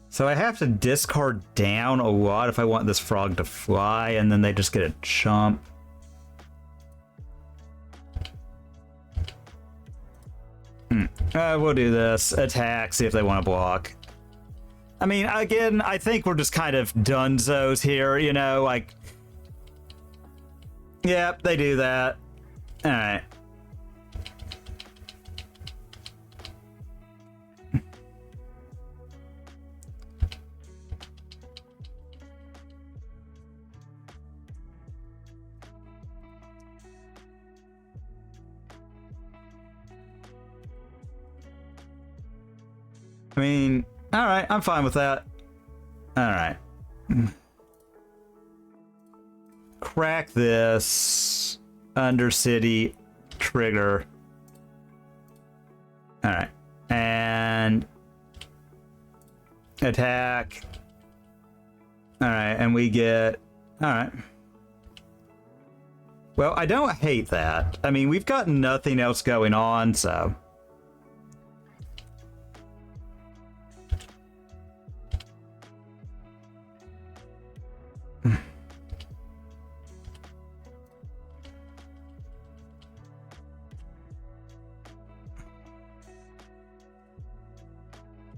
So I have to discard down a lot if I want this frog to fly, and then they just get a chump. We'll do this. Attack, see if they want to block. I mean, again, I think we're just kind of dunzos here, you know, like... yep, they do that. Alright. I mean, alright, I'm fine with that. Alright. Crack this. Undercity. Trigger. Alright. And... attack. Alright, and we get... alright. Well, I don't hate that. I mean, we've got nothing else going on, so...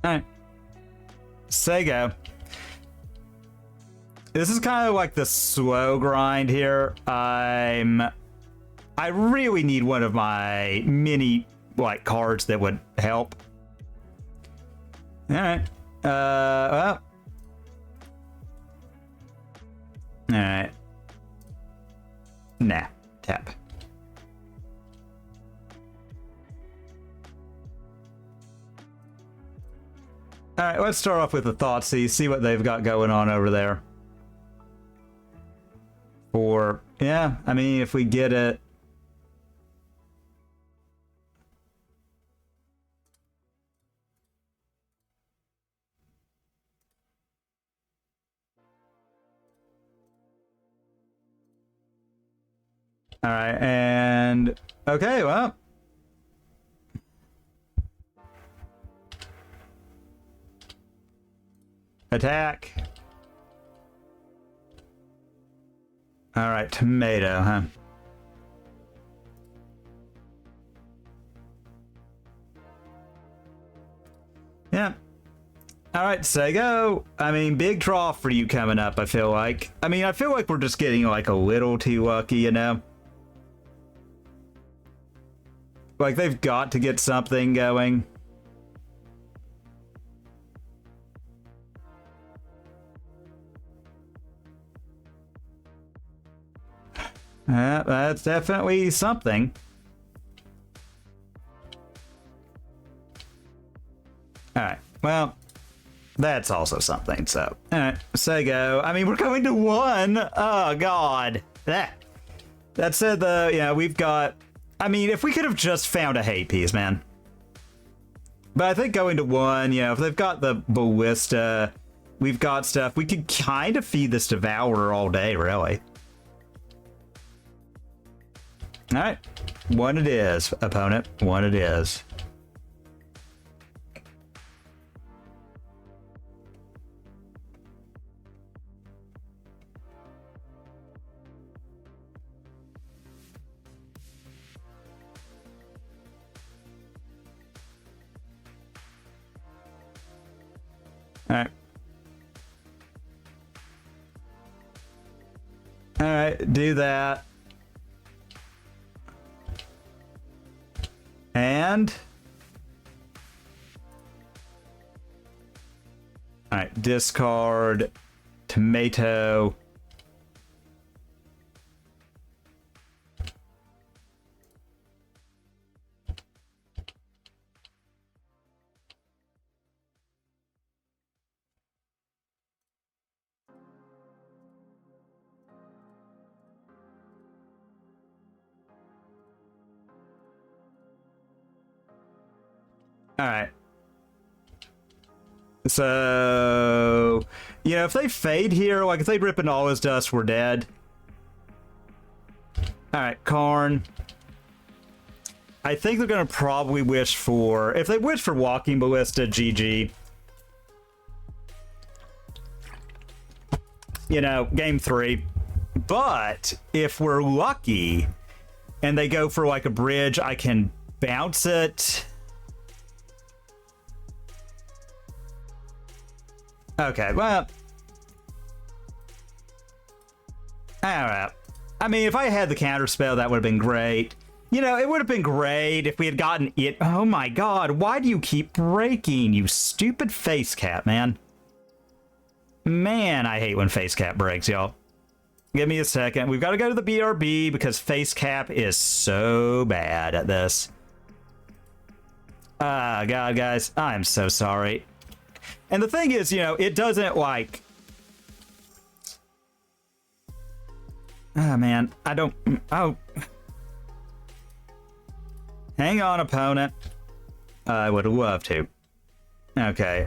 Alright. Say go. This is kind of like the slow grind here. I really need one of my mini, like, cards that would help. Alright. Well. Alright. Nah. Tap. Alright, let's start off with the Thoughtseize, see what they've got going on over there. For, yeah, I mean, if we get it... alright, and... okay, well... attack. Alright, tomato, huh? Yeah. Alright, say go. I mean, big draw for you coming up, I feel like. I mean, I feel like we're just getting, like, a little too lucky, you know? Like, they've got to get something going. That's definitely something. Alright, well, that's also something, so. Alright, say go. I mean, we're going to 1. Oh, God. That said, though, yeah, we've got... I mean, if we could have just found a hate piece, man. But I think going to 1, you know, if they've got the Ballista, we've got stuff. We could kind of feed this Devourer all day, really. Alright. 1 it is, opponent. 1 it is. Alright. Alright, do that. And... Alright, discard... Tomato... Alright. So, you know, if they fade here, like if they rip into all his dust, we're dead. Alright, Karn. I think they're gonna probably wish for... If they wish for Walking Ballista, GG. You know, game 3. But, if we're lucky, and they go for like a bridge, I can bounce it... Okay, well... Alright. I mean, if I had the counterspell, that would have been great. You know, it would have been great if we had gotten it... Oh my god, why do you keep breaking, you stupid face cap, man? Man, I hate when face cap breaks, y'all. Give me a second. We've got to go to the BRB because face cap is so bad at this. Ah, god, guys. I'm so sorry. And the thing is, you know, it doesn't like... Ah, man, I don't... Oh. Hang on, opponent. I would love to. Okay.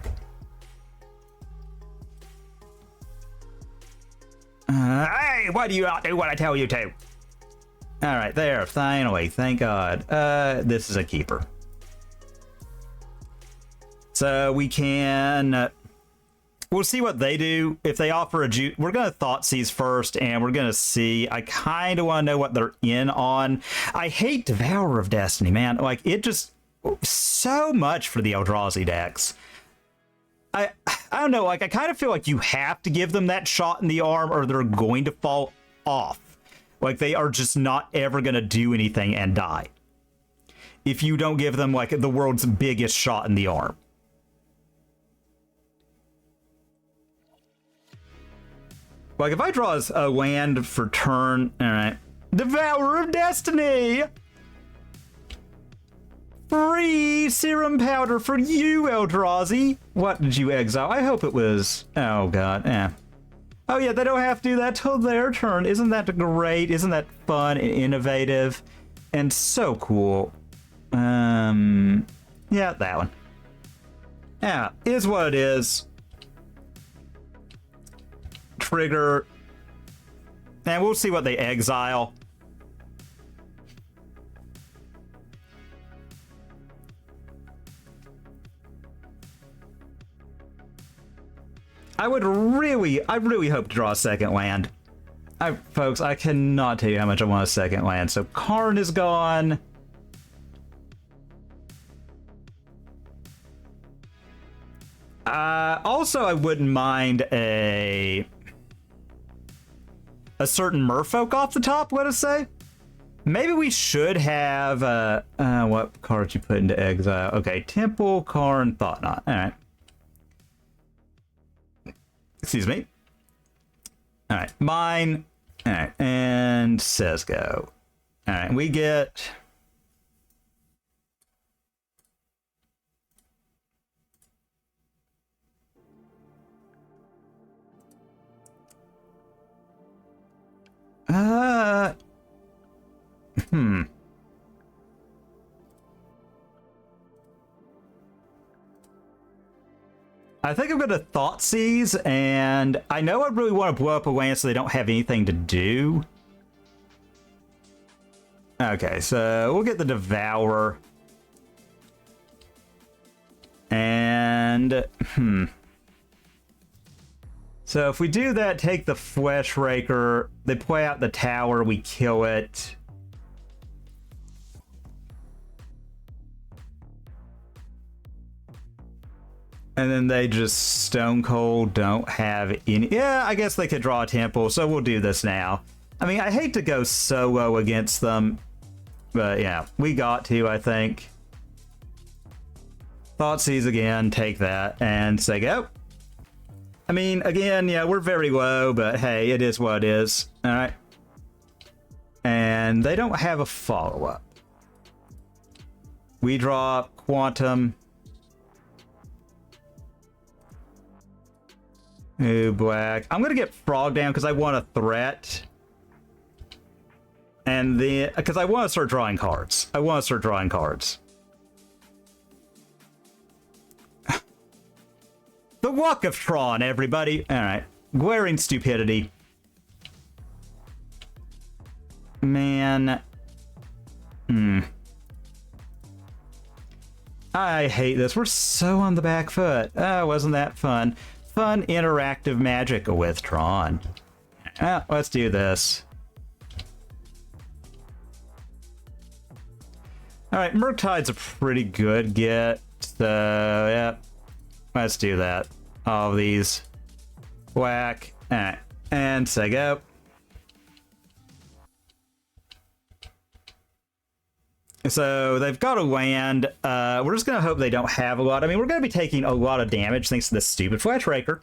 Hey, why do you not do what I tell you to? Alright, there, finally, thank god. This is a keeper. So we can... we'll see what they do. If they offer a juice... We're going to Thoughtseize first, and we're going to see. I kind of want to know what they're in on. I hate Devourer of Destiny, man. Like, it just... So much for the Eldrazi decks. I don't know, like, I kind of feel like you have to give them that shot in the arm, or they're going to fall off. Like, they are just not ever going to do anything and die. If you don't give them, like, the world's biggest shot in the arm. Like, if I draw a land for turn... Alright. Devourer of Destiny! Free serum powder for you, Eldrazi! What did you exile? I hope it was... Oh, God. Oh, yeah, they don't have to do that till their turn. Isn't that great? Isn't that fun and innovative? And so cool. Yeah, that one. Yeah, is what it is. Trigger, and we'll see what they exile. I really hope to draw a second land. Folks, I cannot tell you how much I want a second land. So Karn is gone. Also, I wouldn't mind a certain merfolk off the top, let us say. Maybe we should have what cards you put into exile? Okay, Temple, Karn, Thoughtnot. Alright. Excuse me. Alright, mine. Alright, and says go. Alright, we get... I think I'm going to Thoughtseize, and I know I really want to blow up a land so they don't have anything to do. Okay, so we'll get the Devourer. And, So if we do that, take the Fleshraker, they play out the tower, we kill it. And then they just Stone Cold don't have any... Yeah, I guess they could draw a temple, so we'll do this now. I mean, I hate to go solo against them, but yeah, we got to, I think. Thoughtseize again, take that, and say go. I mean, again, yeah, we're very low, but hey, it is what it is. All right. And they don't have a follow-up. We draw Quantum... Ooh, black. I'm gonna get Frog down because I want a threat. And then, because I want to start drawing cards. I want to start drawing cards. The Walk of Tron, everybody. Alright. Glaring stupidity. Man. I hate this. We're so on the back foot. Wasn't that fun? Fun interactive magic with Tron. Let's do this. Alright, Murktide's a pretty good get. So, yeah. Let's do that. All of these. Whack. Alright. And say go. So they've got a land. We're just going to hope they don't have a lot. I mean, we're going to be taking a lot of damage thanks to this stupid Fleshraker.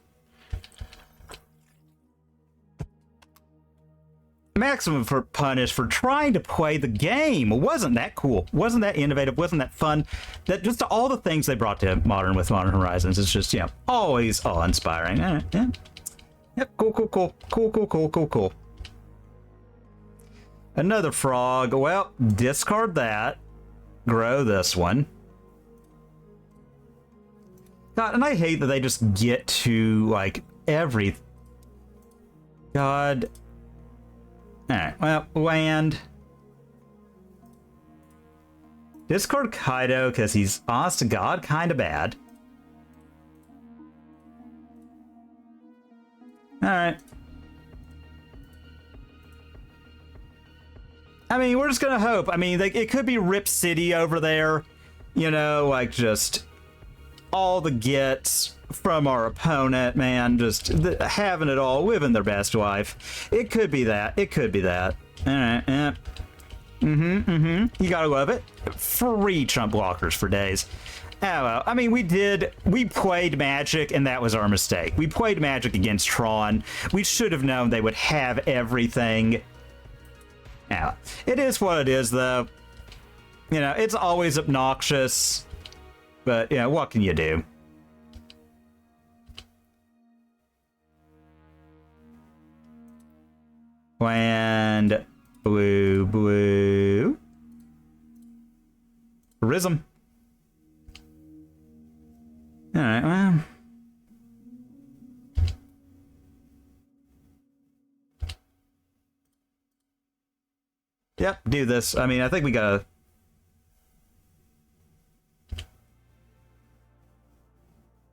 Maximum for punish for trying to play the game. Wasn't that cool? Wasn't that innovative? Wasn't that fun? That just all the things they brought to Modern with Modern Horizons. It's just, yeah, always awe-inspiring. All right, yeah. Yep, cool. Another frog. Well, discard that. Grow this one. God, and I hate that they just get to, like, every... God. Alright, well, land. Discard Kaido, because he's, honest to God, kind of bad. Alright. I mean, we're just gonna hope. I mean, it could be Rip City over there. You know, like, just all the gets from our opponent, man. Just having it all, living their best life. It could be that. It could be that. Alright, yeah. You gotta love it. Free chump blockers for days. Oh, well. I mean, we played Magic, and that was our mistake. We played Magic against Tron. We should have known they would have everything. Yeah, it is what it is, though. You know, it's always obnoxious. But, yeah, what can you do? Land, blue. Rhythm. Alright, well. Yep, do this. I mean, I think we gotta...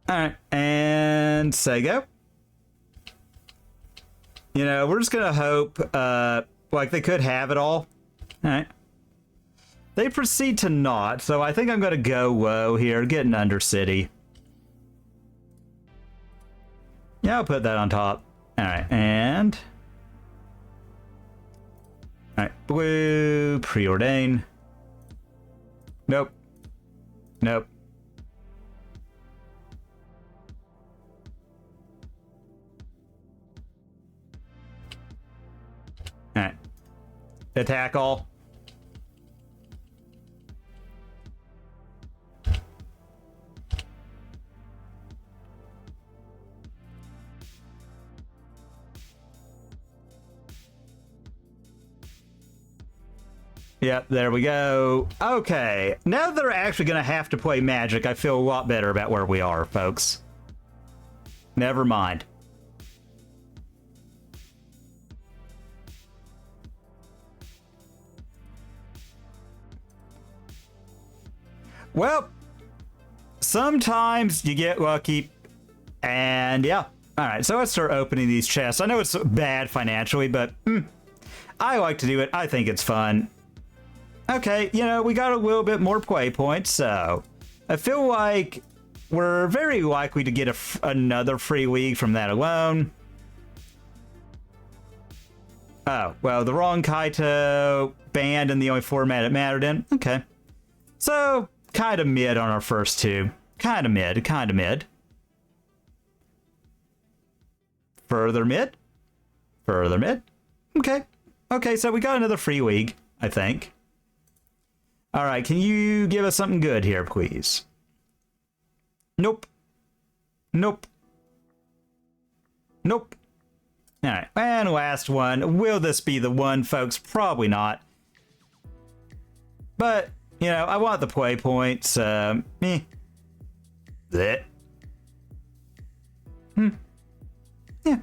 Alright, and say go. You know, we're just gonna hope, like, they could have it all. Alright. They proceed to not, so I think I'm gonna go low here, get an Undercity. Yeah, I'll put that on top. Alright, and... Alright, blue, preordain. Nope. Nope. Attack all. Yep, there we go. Okay, now that they're actually going to have to play Magic, I feel a lot better about where we are, folks. Never mind. Well, sometimes you get lucky, and yeah. Alright, so let's start opening these chests. I know it's bad financially, but I like to do it. I think it's fun. Okay, you know, we got a little bit more play points, so I feel like we're very likely to get another free league from that alone. Oh, well, the wrong Kaito banned in the only format it mattered in. Okay. So, kind of mid on our first two. Kind of mid, kind of mid. Further mid. Further mid. Okay. Okay, so we got another free league, I think. All right, can you give us something good here, please? Nope. Nope. Nope. All right, and last one. Will this be the one, folks? Probably not. But, you know, I want the play points. That. Yeah.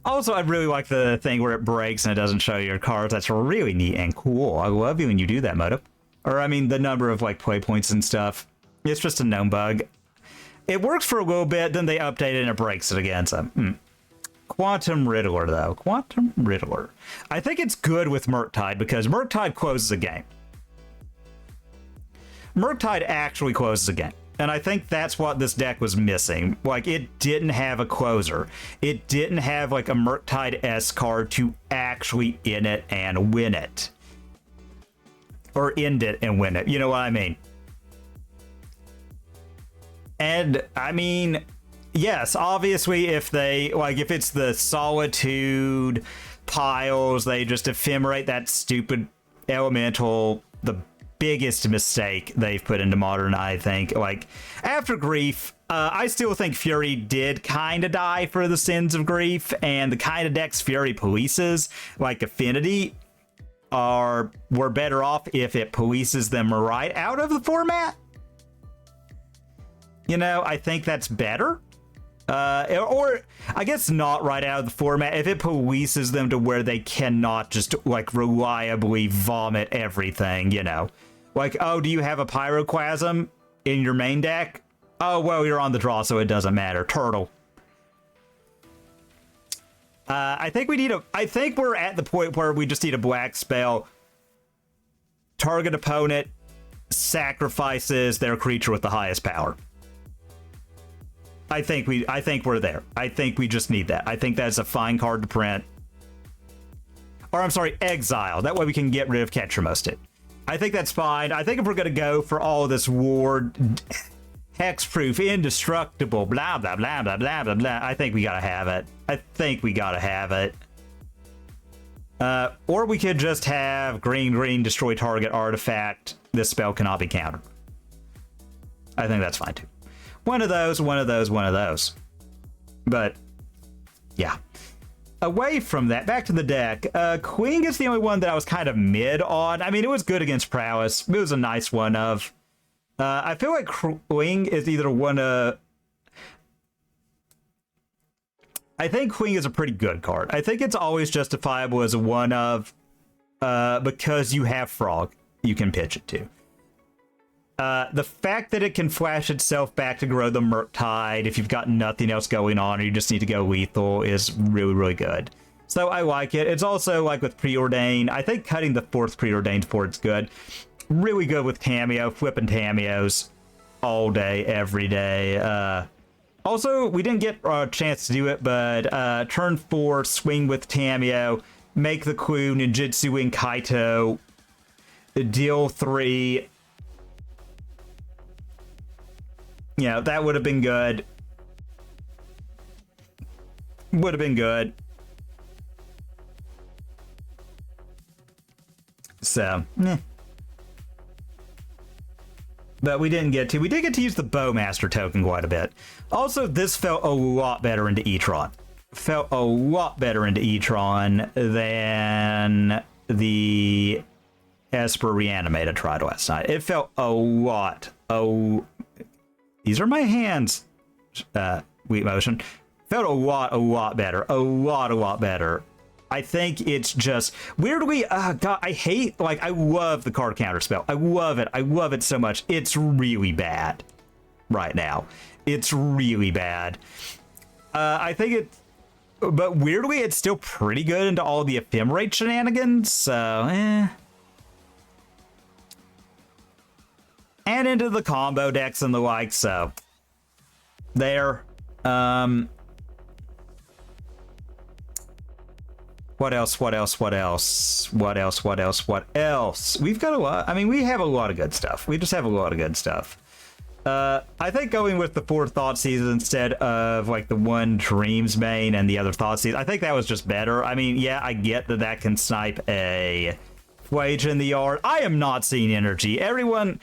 Also, I really like the thing where it breaks and it doesn't show your cards. That's really neat and cool. I love you when you do that, Moto. Or, I mean, the number of, like, play points and stuff. It's just a known bug. It works for a little bit, then they update it and it breaks it again, so... Quantum Riddler, though. Quantum Riddler. I think it's good with Murktide, because Murktide closes a game. Murktide actually closes a game. And I think that's what this deck was missing. Like, it didn't have a closer. It didn't have, like, a Murktide S card to actually in it and win it. Or end it and win it. You know what I mean? And, I mean, yes, obviously, if they, like, if it's the Solitude piles, they just ephemerate that stupid elemental, the biggest mistake they've put into Modern, I think. Like, after Grief, I still think Fury did kind of die for the sins of Grief, and the kind of decks Fury polices, like Affinity, were better off if it polices them right out of the format. You know, I think that's better. Or I guess not right out of the format. If it polices them to where they cannot just, like, reliably vomit everything, you know. Like, oh, do you have a Pyroclasm in your main deck? Oh, well, you're on the draw, so it doesn't matter. Turtle. I think we're at the point where we just need a black spell. Target opponent sacrifices their creature with the highest power. I think we're there. I think we just need that. I think that's a fine card to print. Or I'm sorry, exile. That way we can get rid of Ketramosted. I think that's fine. I think if we're gonna go for all this ward, hexproof, indestructible, blah blah blah blah blah blah blah, I think we gotta have it. I think we gotta have it. Or we could just have green destroy target artifact. This spell cannot be countered. I think that's fine too. One of those. But, yeah. Away from that, back to the deck. Queen is the only one that I was kind of mid on. I mean, it was good against Prowess. It was a nice one of. I feel like Queen is either one of... I think Queen is a pretty good card. I think it's always justifiable as a one of, because you have Frog you can pitch it to. The fact that it can flash itself back to grow the Murktide if you've got nothing else going on or you just need to go lethal is really, really good. So I like it. It's also like with Preordain. I think cutting the 4th Preordained for it's good. Really good with Cameo, flipping Cameos all day, every day. Also, we didn't get a chance to do it, but turn 4, swing with Cameo, make the clue, Ninjutsu in Kaito, deal 3... You know, that would have been good. Would have been good. So, but we did get to use the Bowmaster token quite a bit. Also, this felt a lot better into E-Tron. Felt a lot better into E-Tron than the Esper Reanimate I tried last night. It felt a lot. Oh, these are my hands. Wheat motion. Felt a lot better. A lot better. I think it's just weirdly, God, I hate, like, I love the card counter spell. I love it. I love it so much. It's really bad right now. It's really bad. I think it, but weirdly, it's still pretty good into all the ephemerate shenanigans. So, and into the combo decks and the like. So, there. What else? We've got a lot. I mean, we have a lot of good stuff. We just have a lot of good stuff. I think going with the 4 Thoughtseize instead of like the 1 Dreams main and the other Thoughtseize, I think that was just better. I mean, yeah, I get that that can snipe a Wage in the yard. I am not seeing energy. Everyone,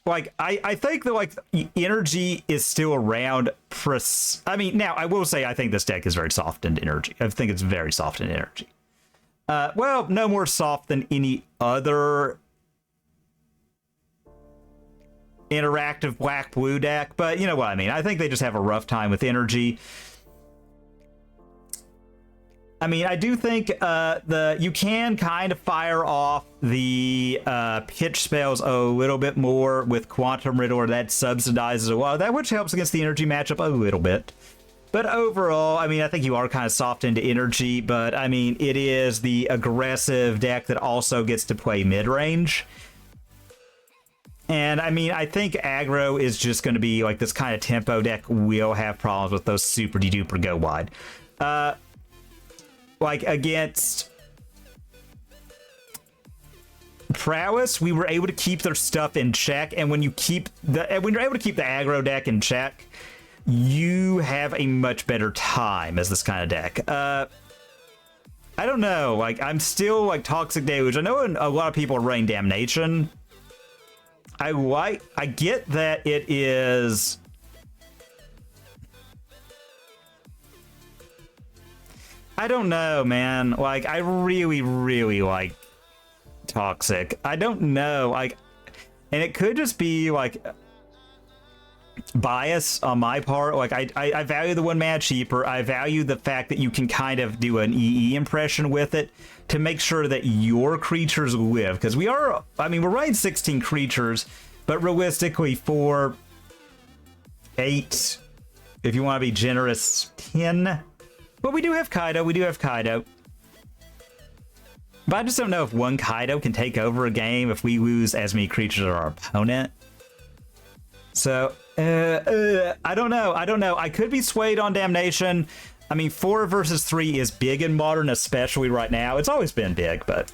like, I think that, like, energy is still around. I mean, now, I will say I think this deck is very soft in energy. I think it's very soft in energy. Well, no more soft than any other interactive black-blue deck, but you know what I mean. I think they just have a rough time with energy. I mean, I do think you can kind of fire off the pitch spells a little bit more with Quantum Riddler. That subsidizes a lot of that, which helps against the energy matchup a little bit. But overall, I mean, I think you are kind of soft into energy, but I mean, it is the aggressive deck that also gets to play mid-range. And I mean, I think aggro is just going to be like this kind of tempo deck will have problems with those super duper go wide. Like against Prowess, we were able to keep their stuff in check, and when you're able to keep the aggro deck in check, you have a much better time as this kind of deck. I don't know, like I'm still like Toxic Deluge. I know a lot of people are running Damnation. I get that it is. I don't know, man. Like, I really like Toxic. I don't know, like, and it could just be like bias on my part. Like, I value the 1 mana cheaper. I value the fact that you can kind of do an EE impression with it to make sure that your creatures live. Because we're running 16 creatures, but realistically, 4, 8, if you want to be generous, 10. But we do have Kaido. But I just don't know if 1 Kaido can take over a game if we lose as many creatures as our opponent. So, I don't know. I could be swayed on Damnation. I mean, 4 versus 3 is big in Modern, especially right now. It's always been big, but...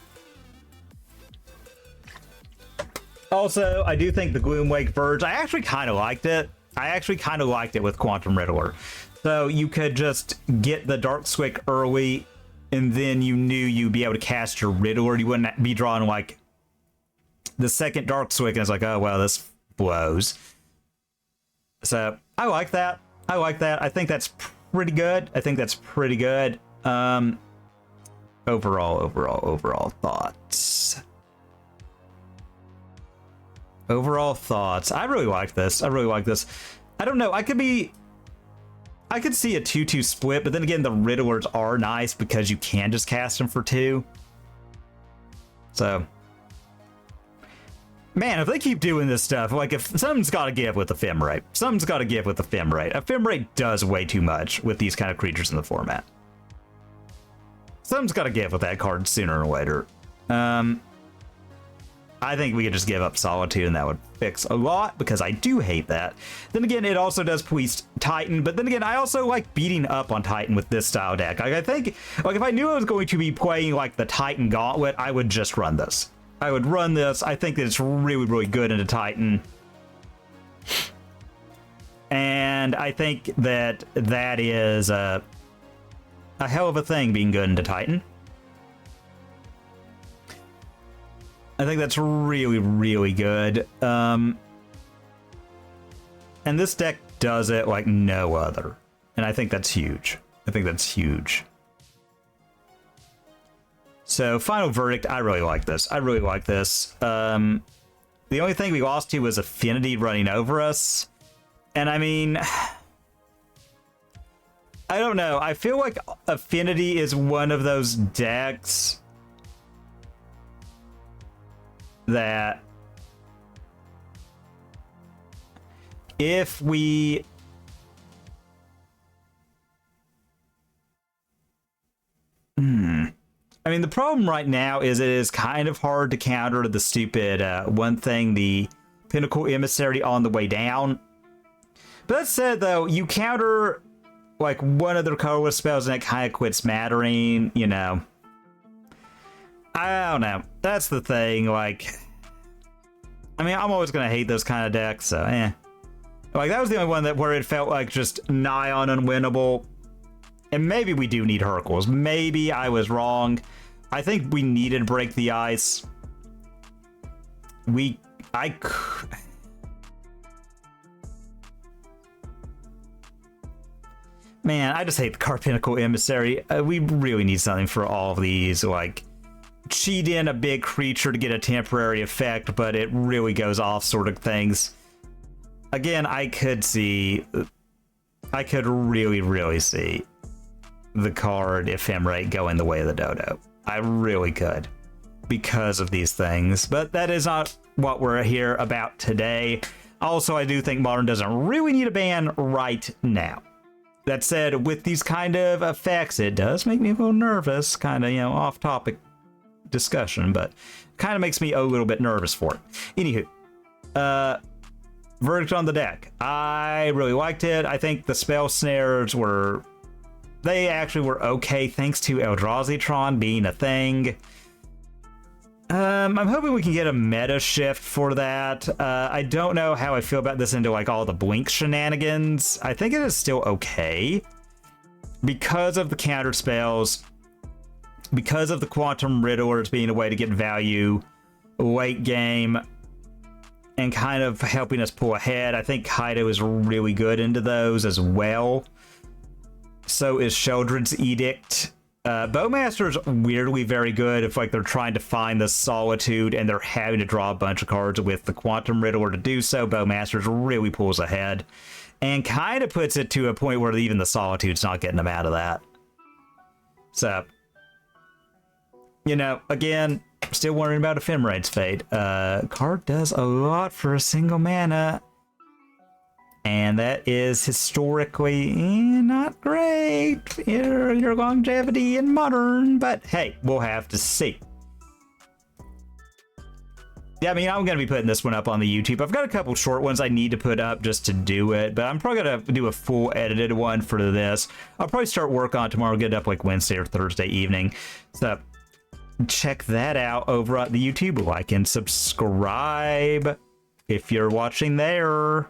Also, I do think the Gloomwake Verge, I actually kind of liked it. With Quantum Riddler. So you could just get the Dark Swick early, and then you knew you'd be able to cast your Riddler. You wouldn't be drawing, like, the second Dark Swick, and it's like, oh, well, this blows. So, I like that. I think that's pretty good. Overall thoughts. I really like this. I don't know. I could see a 2-2 split, but then again, the Riddlers are nice because you can just cast them for 2. So, man, if they keep doing this stuff, like, if something's got to give with Ephemerate. Ephemerate does way too much with these kind of creatures in the format. Something's got to give with that card sooner or later. I think we could just give up Solitude and that would fix a lot, because I do hate that. Then again, it also does police Titan, but then again, I also like beating up on Titan with this style deck. Like, I think, like, if I knew I was going to be playing like the Titan Gauntlet, I would just run this. I think that it's really good into Titan. And I think that that is a hell of a thing, being good into Titan. I think that's really, really good. And this deck does it like no other. And I think that's huge. I think that's huge. So, final verdict, I really like this. I really like this. The only thing we lost to was Affinity running over us. And I mean, I don't know. I feel like Affinity is one of those decks that if we I mean, the problem right now is it is kind of hard to counter the stupid one thing, the Pinnacle Emissary on the way down. But that said, though, you counter like one of their colorless spells and it kind of quits mattering, you know. I don't know. That's the thing, like, I mean, I'm always going to hate those kind of decks, so Like, that was the only one that where it felt like just nigh on unwinnable. And maybe we do need Hercules. Maybe I was wrong. I think we needed Break the Ice. Man, I just hate the card Pinnacle Emissary. We really need something for all of these. Like, cheat in a big creature to get a temporary effect, but it really goes off sort of things. Again, I could really, really see the card Ephemerate going the way of the dodo. I really could, because of these things. But that is not what we're here about today. Also, I do think Modern doesn't really need a ban right now. That said, with these kind of effects, it does make me a little nervous. Kind of, you know, off-topic discussion, but kind of makes me a little bit nervous for it. Anywho, verdict on the deck. I really liked it. I think the spell snares were... They actually were okay, thanks to Eldrazi Tron being a thing. I'm hoping we can get a meta shift for that. I don't know how I feel about this into like all the blink shenanigans. I think it is still okay. Because of the counter spells, because of the Quantum Riddlers being a way to get value late game, and kind of helping us pull ahead. I think Kaido is really good into those as well. So is Sheldred's Edict. Bowmaster's weirdly very good if like they're trying to find the Solitude and they're having to draw a bunch of cards with the Quantum Riddler to do so. Bowmaster's really pulls ahead and kind of puts it to a point where even the Solitude's not getting them out of that. So, you know, again, still worrying about Ephemerate's fate. Card does a lot for a single mana. And that is historically not great for your longevity in Modern, but hey, we'll have to see. Yeah, I mean, I'm going to be putting this one up on the YouTube. I've got a couple short ones I need to put up just to do it, but I'm probably going to do a full edited one for this. I'll probably start work on it tomorrow, get it up like Wednesday or Thursday evening. So check that out over at the YouTube. Like and subscribe if you're watching there.